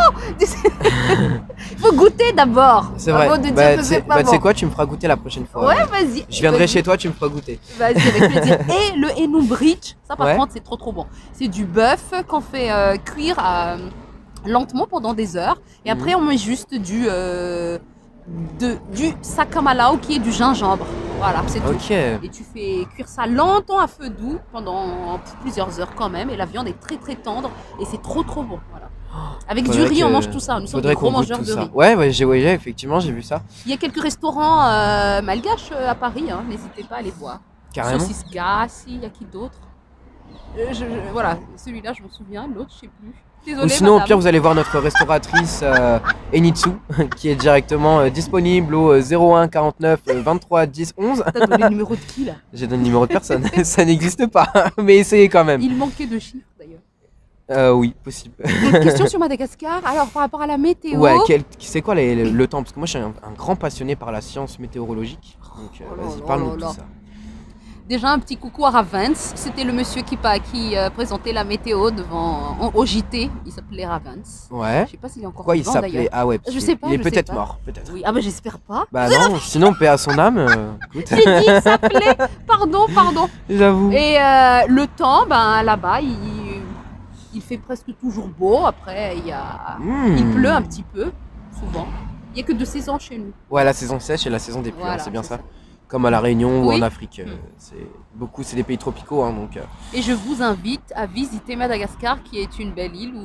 Faut goûter d'abord. C'est vrai. Avant de dire Bah, que tu c'est sais pas bah, tu sais bon. quoi, tu me feras goûter la prochaine fois. Ouais, vas-y. Je viendrai Vas-y. chez toi, tu me feras goûter. Vas-y, avec plaisir. Et le Enu Bridge, ça par Ouais. contre, c'est trop trop bon. C'est du bœuf qu'on fait cuire lentement pendant des heures. Et après, on met juste du sakamalaw qui est du gingembre. Voilà, c'est tout. Ok. Et tu fais cuire ça longtemps à feu doux pendant plusieurs heures quand même. Et la viande est très très tendre et c'est trop trop bon. Voilà. Avec du Faudrait riz, on que- mange tout ça. Nous sommes des Faudrait gros qu'on goûte mangeurs tout de ça. riz. Ouais, ouais, effectivement, j'ai vu ça. Il y a quelques restaurants malgaches à Paris. Hein. N'hésitez pas à les voir. Carrément. Saucisse Gassi, il y a qui d'autre voilà, celui-là je me souviens, l'autre je sais plus. Désolée, Ou sinon, au madame. pire, vous allez voir notre restauratrice Enitsu, qui est directement disponible au 01 49 23 10 11. T'as donné le numéro de qui là? J'ai donné le numéro de personne, ça n'existe pas, mais essayez quand même. Il manquait de chiffres d'ailleurs. Oui, possible. Une question sur Madagascar, alors par rapport à la météo. Ouais, c'est quoi le temps? Parce que moi, je suis un grand passionné par la science météorologique. Donc, Oh là vas-y, là parle-nous de là tout ça. Déjà un petit coucou à Ravens, c'était le monsieur qui présentait la météo au JT, il s'appelait Ravens. Ouais. Je sais pas s'il est encore Pourquoi il vivant s'appelait? d'ailleurs. Ah ouais, Je sais pas, il est je sais peut-être pas. mort, peut-être. Oui, ah bah j'espère pas. Bah non, sinon, paix à son âme. Écoute, J'ai dit il s'appelait, pardon. j'avoue. Et le temps, ben là-bas, il fait presque toujours beau. Après, il pleut un petit peu, souvent. Il n'y a que 2 saisons chez nous. Ouais, la saison sèche et la saison des pluies, Voilà, c'est bien c'est ça. ça. Comme à La Réunion ou Oui. en Afrique. C'est des pays tropicaux, hein, donc. Et je vous invite à visiter Madagascar, qui est une belle île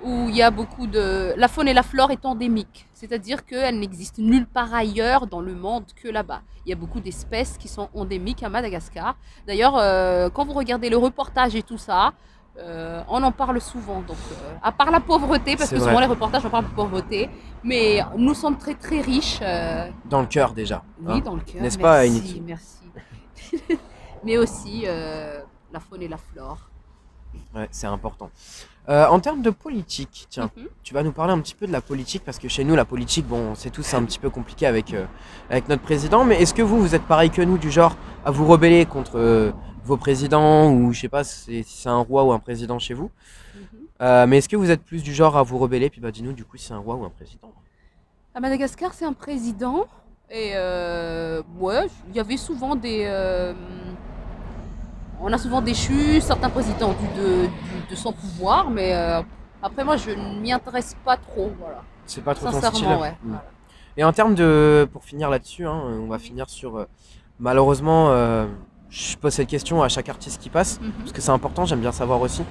où il y a beaucoup de... La faune et la flore est endémique. C'est-à-dire qu'elle n'existe nulle part ailleurs dans le monde que là-bas. Il y a beaucoup d'espèces qui sont endémiques à Madagascar. D'ailleurs, quand vous regardez le reportage et tout ça, on en parle souvent. Donc, à part la pauvreté, parce C'est que vrai. souvent les reportages en parlent de pauvreté, mais nous sommes très très riches. Dans le cœur déjà. Oui, hein. dans le cœur. N'est-ce pas, Merci, Enitsu? merci. Mais aussi la faune et la flore. Ouais, c'est important. En termes de politique, tiens, Mhm. tu vas nous parler un petit peu de la politique, parce que chez nous, la politique, bon, c'est tous un petit peu compliqué avec notre président, mais est-ce que vous êtes pareil que nous, du genre à vous rebeller contre vos présidents, ou je sais pas si c'est un roi ou un président chez vous, Mhm. mais est-ce que vous êtes plus du genre à vous rebeller, puis bah dis-nous du coup si c'est un roi ou un président? À Madagascar, c'est un président. Et ouais, il y avait souvent on a souvent déchu certains présidents de son pouvoir, mais après, moi, je ne m'y intéresse pas trop. Voilà. C'est pas trop ton style. Sincèrement, ouais. Mm. Voilà. Et en termes de, pour finir là-dessus, hein, on va finir sur, malheureusement, je pose cette question à chaque artiste qui passe, Mhm. parce que c'est important, j'aime bien savoir aussi.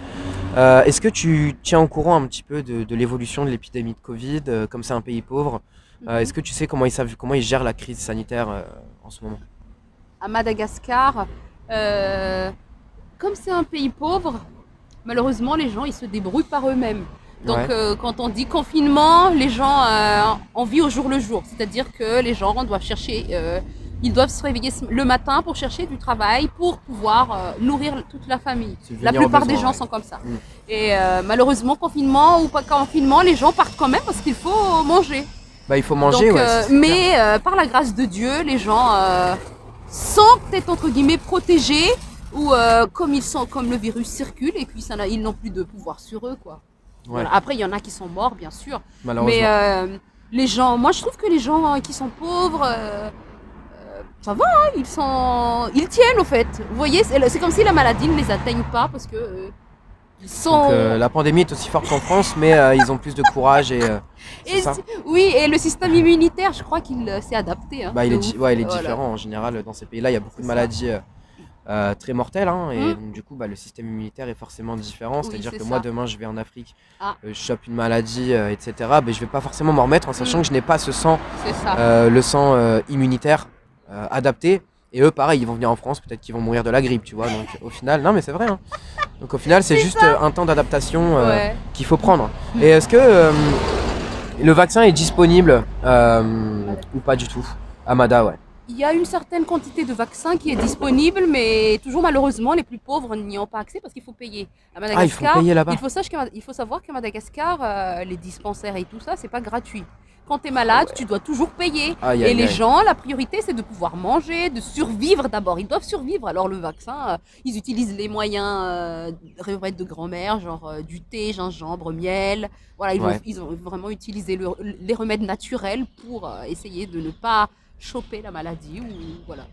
Est-ce que tu tiens au courant un petit peu de l'évolution de l'épidémie de Covid, comme c'est un pays pauvre? Mhm. Est-ce que tu sais comment ils gèrent la crise sanitaire en ce moment? À Madagascar, comme c'est un pays pauvre, malheureusement, les gens, ils se débrouillent par eux-mêmes. Donc, Ouais. quand on dit confinement, les gens en vivent au jour le jour. C'est-à-dire que les gens doivent chercher, ils doivent se réveiller le matin pour chercher du travail, pour pouvoir nourrir toute la famille. Subvenir La aux plupart des besoins, gens ouais. sont comme ça. Mm. Et malheureusement, confinement ou pas confinement, les gens partent quand même parce qu'il faut manger. Bah il faut manger, Donc, ouais. c'est clair. mais par la grâce de Dieu, les gens sont peut-être entre guillemets protégés ou comme le virus circule et puis ils n'ont plus de pouvoir sur eux, quoi. Ouais, Voilà. Après, il y en a qui sont morts, bien sûr. malheureusement. Mais les gens, moi je trouve que les gens qui sont pauvres, ça va, hein, ils tiennent au fait. Vous voyez, c'est comme si la maladie ne les atteigne pas parce que Donc, la pandémie est aussi forte qu'en France, mais ils ont plus de courage et ça. Oui, et le système immunitaire, je crois qu'il s'est adapté. Hein, il est différent en général. Dans ces pays-là, il y a beaucoup de maladies très mortelles. Hein, et donc, du coup, le système immunitaire est forcément différent. C'est-à-dire que moi, demain, je vais en Afrique, je chope une maladie, etc. Je vais pas forcément m'en remettre en sachant que je n'ai pas ce sang, le sang immunitaire adapté. Et eux, pareil, ils vont venir en France, peut-être qu'ils vont mourir de la grippe, tu vois. Donc au final, non mais c'est vrai. Hein. Donc au final, c'est juste un temps d'adaptation qu'il faut prendre. Et est-ce que le vaccin est disponible ou pas du tout? Amada, ouais. Il y a une certaine quantité de vaccins qui est disponible, mais toujours malheureusement, les plus pauvres n'y ont pas accès parce qu'il faut payer. À Madagascar, il faut payer là-bas. Il faut savoir qu'à Madagascar, les dispensaires et tout ça, c'est pas gratuit. Quand tu es malade, tu dois toujours payer. Et les gens, la priorité, c'est de pouvoir manger, de survivre d'abord. Ils doivent survivre. Alors le vaccin, ils utilisent les moyens de grand-mère, genre du thé, gingembre, miel. Voilà, ils ont vraiment utilisé les remèdes naturels pour essayer de ne pas choper la maladie. Voilà.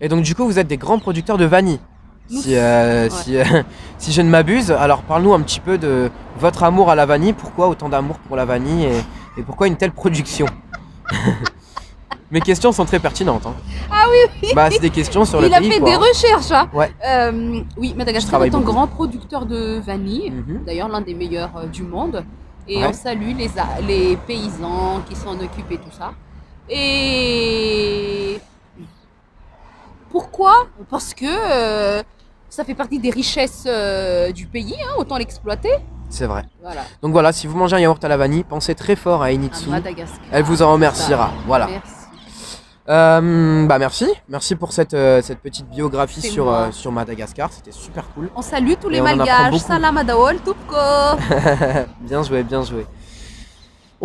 Et donc du coup, vous êtes des grands producteurs de vanille. Si je ne m'abuse, alors parle-nous un petit peu de votre amour à la vanille. Pourquoi autant d'amour pour la vanille et pourquoi une telle production? Mes questions sont très pertinentes. Hein. Ah oui. C'est des questions sur le pays. Il a fait des recherches. Hein. Ouais. Oui, Madagascar est un grand producteur de vanille. D'ailleurs, l'un des meilleurs du monde. Et on salue les paysans qui s'en occupent et tout ça. Et pourquoi? Parce que ça fait partie des richesses du pays, hein, autant l'exploiter. C'est vrai. Voilà. Donc voilà, si vous mangez un yaourt à la vanille, pensez très fort à Enitsu. Elle vous en remerciera. Voilà. Merci. Merci pour cette petite biographie sur Madagascar. C'était super cool. On salue tous les Malgaches. Salam Adaol, Tupko. Bien joué, bien joué.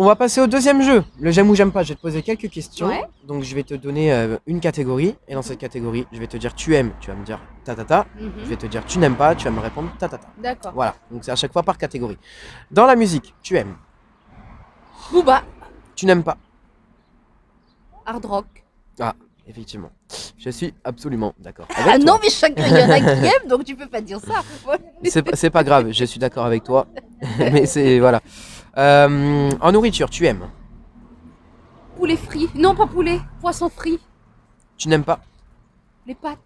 On va passer au deuxième jeu, le j'aime ou j'aime pas. Je vais te poser quelques questions. Ouais. Donc je vais te donner une catégorie. Et dans cette catégorie, je vais te dire tu aimes, tu vas me dire ta ta ta. Je vais te dire tu n'aimes pas, tu vas me répondre ta ta ta. D'accord. Voilà, donc c'est à chaque fois par catégorie. Dans la musique, tu aimes. Booba. Tu n'aimes pas. Hard rock. Ah, effectivement. Je suis absolument d'accord. Ah non, mais chacun, il y en a qui aiment, donc tu peux pas dire ça. C'est pas grave, je suis d'accord avec toi. Mais c'est, voilà. En nourriture, tu aimes. Poulet frit. Non, pas poulet. Poisson frit. Tu n'aimes pas. Les pâtes.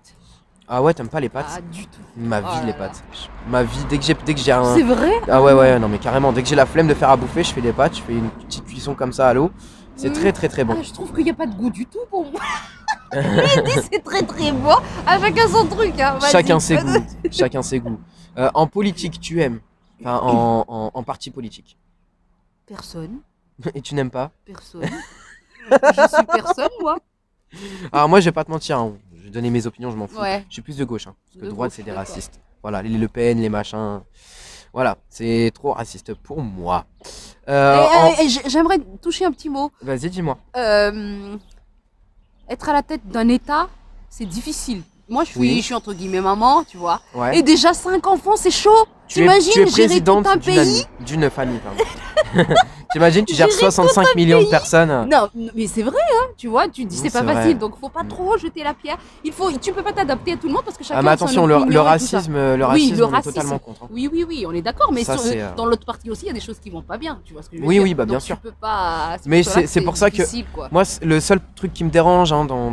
Ah ouais, t'aimes pas les pâtes? Ah, du tout. Ma vie, les pâtes. Ma vie, dès que j'ai un... C'est vrai? Ah ouais, non mais carrément. Dès que j'ai la flemme de faire à bouffer, je fais des pâtes, je fais une petite cuisson comme ça à l'eau. C'est très très très bon. Ah, je trouve qu'il n'y a pas de goût du tout pour moi. C'est très très bon. À chacun son truc. Hein. Chacun ses goûts. Chacun ses goûts. En politique, tu aimes. Enfin, en parti politique. Personne. Et tu n'aimes pas? Personne. Je suis personne, moi. Alors moi, je vais pas te mentir. Hein. Je vais donner mes opinions, je m'en fous. Ouais. Je suis plus de gauche. Hein, parce que de droite, c'est des racistes. Voilà, les Le Pen, les machins. Voilà, c'est trop raciste pour moi. J'aimerais toucher un petit mot. Vas-y, dis-moi. Être à la tête d'un État, c'est difficile. Moi, je suis entre guillemets maman, tu vois. Ouais. Et déjà 5 enfants, c'est chaud. T'imagines gérer tout un pays? D'une famille, pardon. T'imagines, tu gères 65 millions de personnes. Non, mais c'est vrai, hein, tu vois, tu dis c'est pas vrai. facile, donc faut pas trop jeter la pierre. Tu peux pas t'adapter à tout le monde parce que chacun mais attention, le racisme, on est totalement contre. Oui, on est d'accord, mais ça, dans l'autre partie aussi, il y a des choses qui vont pas bien, tu vois ce que je veux dire. Oui, bien donc, sûr. Tu peux pas. Mais c'est pour ça que moi, le seul truc qui me dérange hein, dans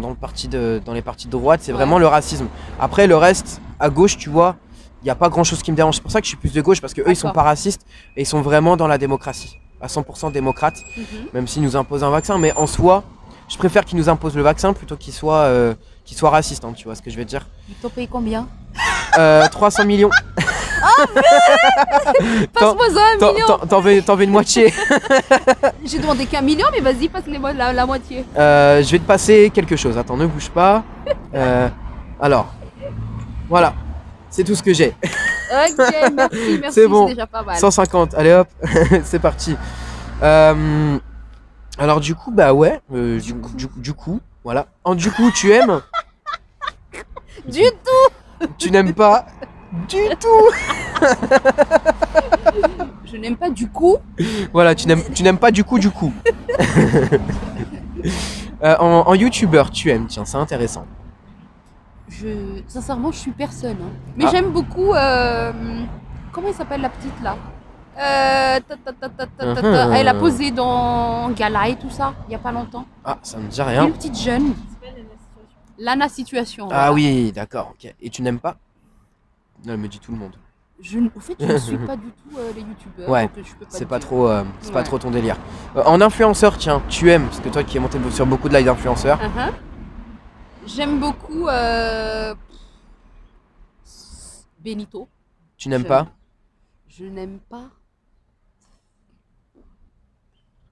les partis de droite, c'est vraiment le racisme. Après, le reste, à gauche, tu vois. Il n'y a pas grand chose qui me dérange. C'est pour ça que je suis plus de gauche parce qu'eux ils sont pas racistes et ils sont vraiment dans la démocratie. À 100% démocrates, même s'ils nous imposent un vaccin. Mais en soi, je préfère qu'ils nous imposent le vaccin plutôt qu'ils soient racistes. Hein, tu vois ce que je veux dire? Ils t'ont payé combien? 300 millions. Passe-moi un million. T'en veux une moitié? J'ai demandé qu'un million, mais vas-y, passe-moi la moitié. Je vais te passer quelque chose. Attends, ne bouge pas. Alors, voilà. C'est tout ce que j'ai. Ok, merci, c'est bon. Déjà pas mal. 150, allez hop, c'est parti. Alors du coup, bah ouais, du coup, voilà. Du coup, tu aimes? Du tout. Tu n'aimes pas? Du tout. Je n'aime pas du coup. Voilà, tu n'aimes pas du coup. En youtubeur, tu aimes? Tiens, c'est intéressant. Sincèrement, je suis personne. Hein. Mais j'aime beaucoup Comment elle s'appelle la petite là Elle a posé dans Gala et tout ça, il n'y a pas longtemps. Ah, ça me dit rien. Une petite jeune. Lana Situation. Ah voilà. oui, d'accord. Ok. Et tu n'aimes pas? Non, elle me dit tout le monde. Au fait, je ne suis pas du tout les youtubeurs. Ouais, donc je peux c'est te pas dire. trop, c'est pas trop ton délire. En influenceur, tiens, tu aimes, parce que toi qui es monté sur beaucoup de lives d'influenceurs. J'aime beaucoup Benito. Tu n'aimes pas? Je n'aime pas.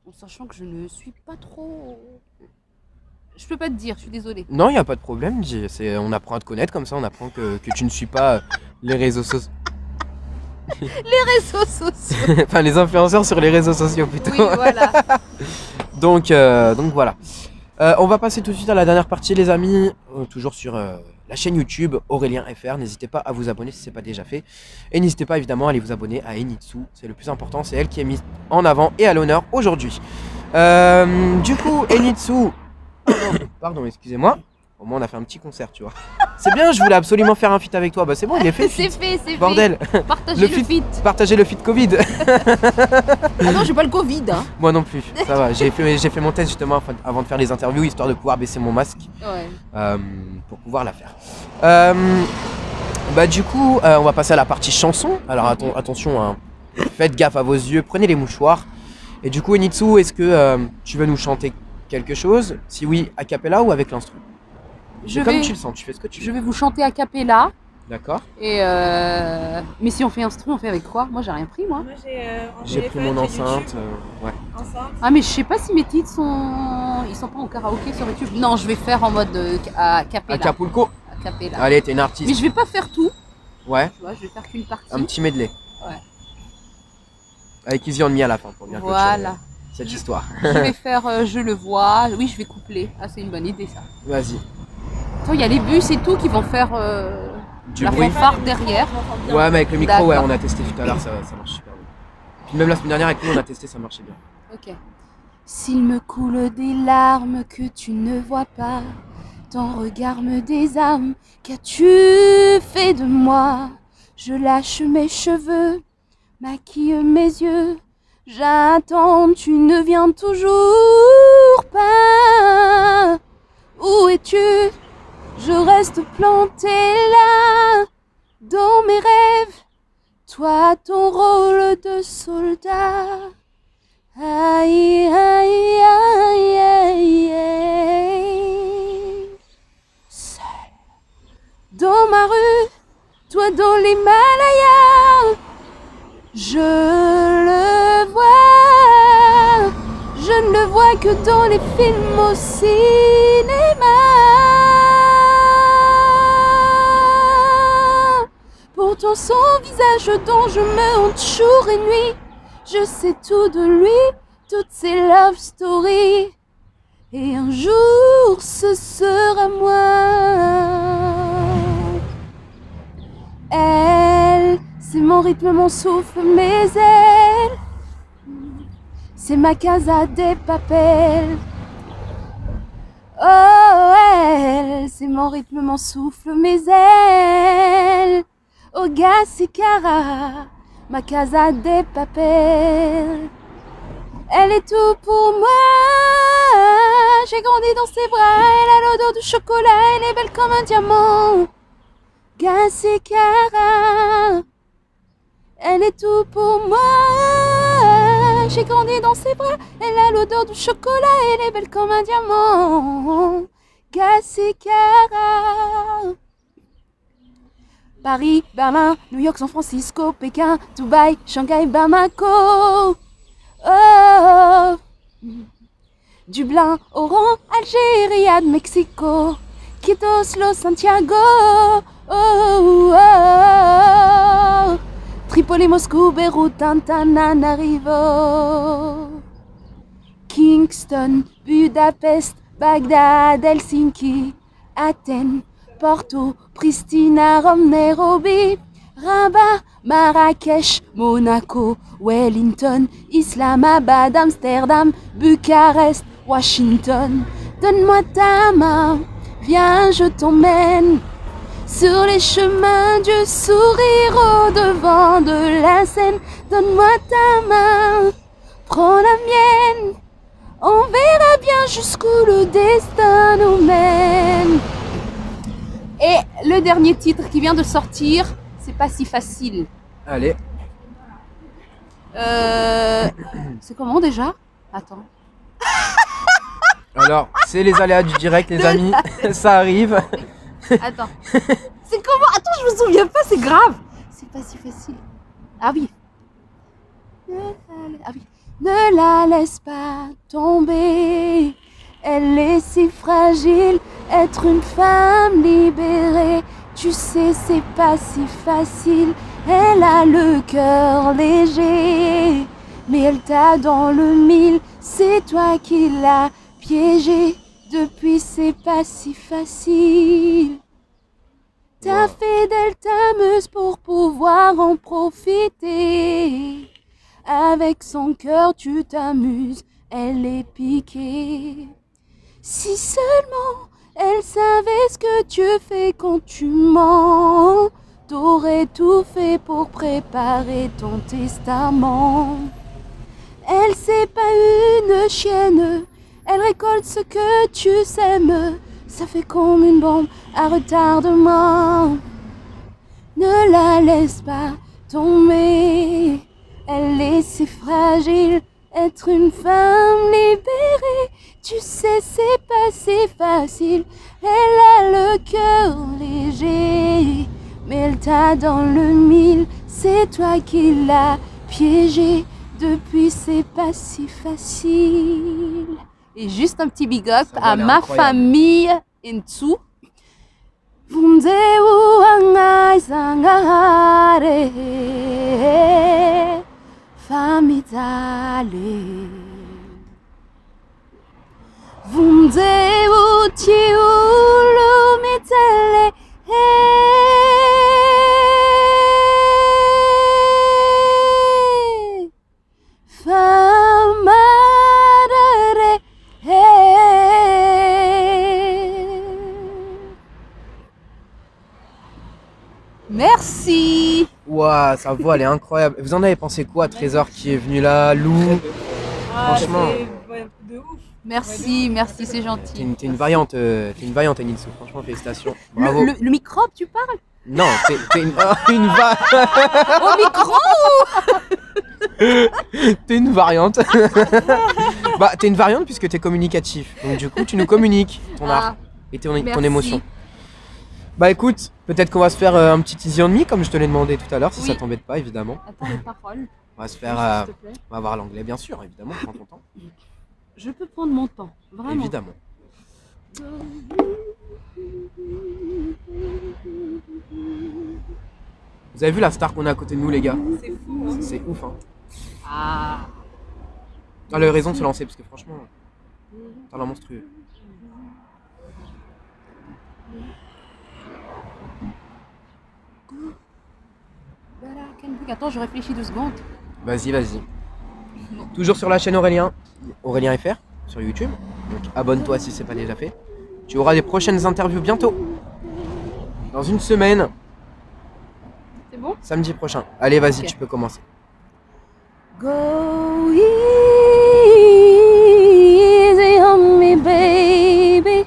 En sachant que je ne suis pas trop. Je peux pas te dire, je suis désolée. Non, il n'y a pas de problème. On apprend à te connaître comme ça, on apprend que tu ne suis pas les réseaux sociaux. Les réseaux sociaux. Enfin, les influenceurs sur les réseaux sociaux plutôt. Oui, voilà. donc voilà. On va passer tout de suite à la dernière partie, les amis. Toujours sur la chaîne YouTube Aurélien FR. N'hésitez pas à vous abonner si ce n'est pas déjà fait. Et n'hésitez pas évidemment à aller vous abonner à Enitsu. C'est le plus important, c'est elle qui est mise en avant et à l'honneur aujourd'hui. Du coup, Enitsu. Pardon, excusez-moi. Au moins, on a fait un petit concert, tu vois. C'est bien, je voulais absolument faire un feat avec toi. Bah, c'est bon, il est fait. C'est fait. Bordel. Partagez le feat. Partagez le feat Covid. Ah non, j'ai pas le Covid. Hein. Moi non plus, ça va. J'ai fait mon test justement avant de faire les interviews, histoire de pouvoir baisser mon masque. Ouais. Pour pouvoir la faire. Bah, du coup, on va passer à la partie chanson. Alors, attention, hein. Faites gaffe à vos yeux, prenez les mouchoirs. Et du coup, Enitsu, est-ce que tu veux nous chanter quelque chose? Si oui, a cappella ou avec l'instru? Comme tu le sens, tu fais ce que tu veux. Je vais vous chanter a cappella. D'accord. Et mais si on fait instru, on fait avec quoi? Moi, j'ai rien pris, moi. Moi, J'ai pris mon enceinte. Ouais. Ah, mais je sais pas si mes titres ils sont pas en karaoké sur YouTube. Non, je vais faire en mode a cappella. Acapulco. A cappella. Allez, t'es une artiste. Mais je vais pas faire tout. Ouais. Tu vois, je vais faire qu'une partie. Un petit medley. Ouais. Avec Easy on Me à la fin pour bien Voilà. cette histoire. Je vais faire Je le vois. Oui, je vais coupler. Ah, c'est une bonne idée, ça. Vas-y. Attends, il y a les bus et tout qui vont faire Du la bruit. fanfare derrière. Ouais, mais avec le micro, ouais, D'accord. on a testé tout à l'heure, ça marche super bien. Puis même la semaine dernière avec nous, on a testé, ça marchait bien. Ok. S'il me coule des larmes que tu ne vois pas, ton regard me désarme, qu'as-tu fait de moi? Je lâche mes cheveux, maquille mes yeux, j'attends, tu ne viens toujours pas. Où es-tu? Je reste plantée là, dans mes rêves, toi ton rôle de soldat. Aïe, aïe, aïe, aïe, aïe. Seul dans ma rue, toi dans l'Himalaya, je le vois, je ne le vois que dans les films au cinéma. Pourtant son visage dont je me hante jour et nuit, je sais tout de lui, toutes ses love stories. Et un jour ce sera moi. Elle, c'est mon rythme, mon souffle, mes ailes. C'est ma casa de papel. Oh, elle, c'est mon rythme, mon souffle, mes ailes. Oh, Gassicara, ma casa de papel. Elle est tout pour moi. J'ai grandi dans ses bras. Elle a l'odeur du chocolat. Elle est belle comme un diamant. Gassicara, elle est tout pour moi. J'ai grandi dans ses bras. Elle a l'odeur du chocolat. Elle est belle comme un diamant. Gassicara. Paris, Berlin, New York, San Francisco, Pékin, Dubaï, Shanghai, Bamako. Oh, Dublin, Oran, Alger, Riyad, Mexico, Quito, Oslo, Santiago. Oh, oh, oh. Tripoli, Moscou, Beyrouth, Antananarivo, Kingston, Budapest, Bagdad, Helsinki, Athènes, Porto, Pristina, Rome, Nairobi, Rabat, Marrakech, Monaco, Wellington, Islamabad, Amsterdam, Bucarest, Washington. Donne-moi ta main, viens, je t'emmène. Sur les chemins du sourire au devant de la scène, donne-moi ta main, prends la mienne, on verra bien jusqu'où le destin nous mène. Et le dernier titre qui vient de sortir, c'est pas si facile. Allez. C'est comment déjà? Attends. Alors, c'est les aléas du direct, les amis. Ça arrive. Attends. C'est comment? Attends, je me souviens pas, c'est grave. C'est pas si facile. Ah oui. Ah oui. Ne la laisse pas tomber. Elle est si fragile. Être une femme libérée, tu sais, c'est pas si facile. Elle a le cœur léger, mais elle t'a dans le mille. C'est toi qui l'as piégée. Depuis, c'est pas si facile. Ta fidèle t'amuse pour pouvoir en profiter. Avec son cœur, tu t'amuses. Elle est piquée. Si seulement elle savait ce que tu fais quand tu mens, t'aurais tout fait pour préparer ton testament. Elle c'est pas une chienne, elle récolte ce que tu sèmes. Ça fait comme une bombe à retardement. Ne la laisse pas tomber, elle est si fragile. Être une femme libérée, tu sais, c'est pas si facile. Elle a le cœur léger, mais elle t'a dans le mille. C'est toi qui l'as piégée. Depuis, c'est pas si facile. Et juste un petit big up à ma famille Intsu. Famidale Vunde utiulu mitele Famadare Merci. Waouh, sa voix elle est incroyable. Vous en avez pensé quoi, Trésor qui est venu là, Lou? Franchement. De ouf. Merci, merci, c'est gentil. T'es une variante, Enitsu. Franchement, félicitations. Bravo. Le microbe, tu parles? Non, t'es une va. Au micro. T'es une variante. Bah, t'es une variante puisque t'es communicatif. Donc du coup, tu nous communiques ton art et ton émotion. Bah écoute, peut-être qu'on va se faire un petit easy on me comme je te l'ai demandé tout à l'heure, si ça t'embête pas évidemment. Attends les paroles. On va se faire, on va voir l'anglais bien sûr, évidemment, prends ton temps. Je peux prendre mon temps, vraiment. Évidemment. Vous avez vu la star qu'on a à côté de nous les gars? C'est fou, hein. C'est ouf hein. Ah. Elle a eu raison de se lancer parce que franchement, talent monstrueux. Attends, je réfléchis 2 secondes. Vas-y, vas-y. Toujours sur la chaîne Aurélien FR, sur YouTube. Donc abonne-toi si c'est pas déjà fait. Tu auras les prochaines interviews bientôt. Dans une semaine. C'est bon? Samedi prochain. Allez, vas-y, tu peux commencer. Go easy on me, baby.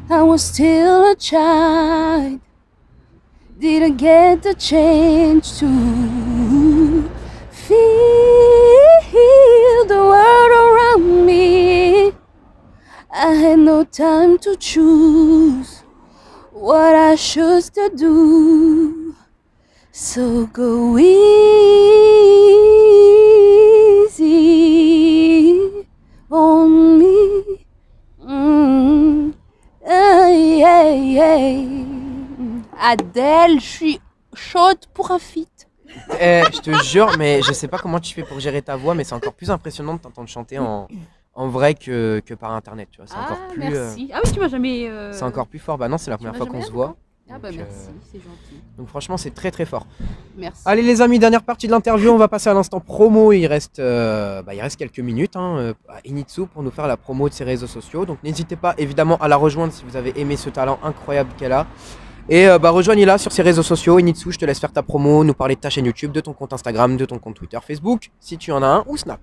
I was still a child. Didn't get the chance to feel the world around me. I had no time to choose what I chose to do. So go easy on me. Adèle, je suis chaude pour un feat. Je te jure, mais je sais pas comment tu fais pour gérer ta voix, mais c'est encore plus impressionnant de t'entendre chanter en vrai que par internet. Tu vois, c'est encore plus. Merci. Ah oui, tu m'as jamais. C'est encore plus fort. Bah non, c'est la première fois qu'on se voit. Ah bah merci, c'est gentil. Donc franchement, c'est très très fort. Merci. Allez les amis, dernière partie de l'interview, on va passer à l'instant promo. Il reste quelques minutes à Enitsu pour nous faire la promo de ses réseaux sociaux. Donc n'hésitez pas évidemment à la rejoindre si vous avez aimé ce talent incroyable qu'elle a. Et rejoignez-la sur ses réseaux sociaux. Enitsu, je te laisse faire ta promo, nous parler de ta chaîne YouTube, de ton compte Instagram, de ton compte Twitter, Facebook, si tu en as un, ou Snap.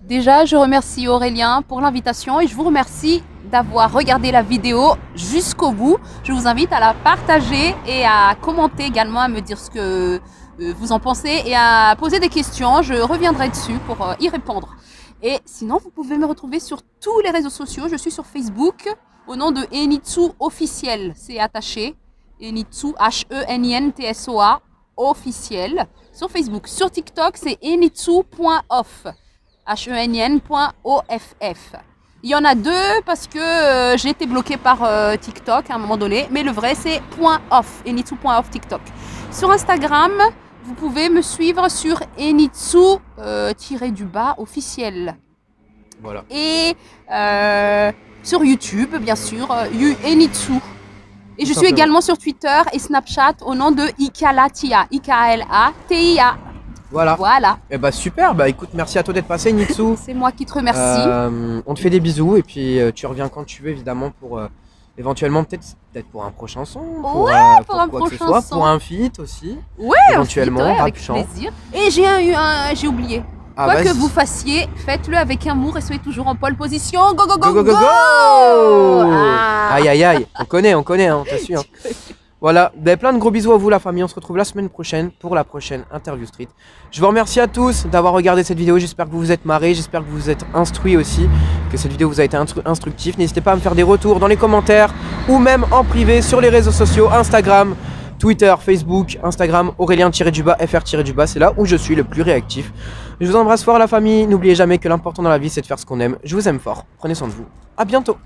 Déjà, je remercie Aurélien pour l'invitation et je vous remercie d'avoir regardé la vidéo jusqu'au bout. Je vous invite à la partager et à commenter également, à me dire ce que vous en pensez et à poser des questions. Je reviendrai dessus pour y répondre. Et sinon, vous pouvez me retrouver sur tous les réseaux sociaux. Je suis sur Facebook au nom de Enitsu officiel. C'est attaché. Enitsu, H-E-N-I-N-T-S-O-A, officiel. Sur Facebook. Sur TikTok, c'est enitsu.off. H-E-N-I-N.O-F-F. Il y en a deux parce que j'ai été bloquée par TikTok à un moment donné. Mais le vrai, c'est .off. Enitsu.off TikTok. Sur Instagram, vous pouvez me suivre sur Enitsu-du-bas officiel. Voilà. Et sur YouTube, bien sûr, Enitsu. Et je suis également sur Twitter et Snapchat au nom de Ikalatia. I-K-L-A-T-I-A. Voilà. Et super, écoute, merci à toi d'être passé, Enitsu. C'est moi qui te remercie. On te fait des bisous et puis tu reviens quand tu veux, évidemment, pour éventuellement peut-être pour un prochain son, pour un quoi que ce soit, son. pour un feat aussi. Ouais, éventuellement, avec rap chant. plaisir. Et j'ai oublié. Quoi que vous fassiez, faites-le avec amour et soyez toujours en pole position. Go, go, go, go, go, Aïe, aïe, aïe. On connaît, on t'assure. Voilà, plein de gros bisous à vous la famille, on se retrouve la semaine prochaine pour la prochaine Interview Street. Je vous remercie à tous d'avoir regardé cette vidéo, j'espère que vous vous êtes marrés, j'espère que vous vous êtes instruits aussi, que cette vidéo vous a été instructive. N'hésitez pas à me faire des retours dans les commentaires ou même en privé sur les réseaux sociaux, Instagram, Twitter, Facebook, Instagram, Aurélien-FR-, c'est là où je suis le plus réactif. Je vous embrasse fort la famille, n'oubliez jamais que l'important dans la vie c'est de faire ce qu'on aime, je vous aime fort, prenez soin de vous, à bientôt.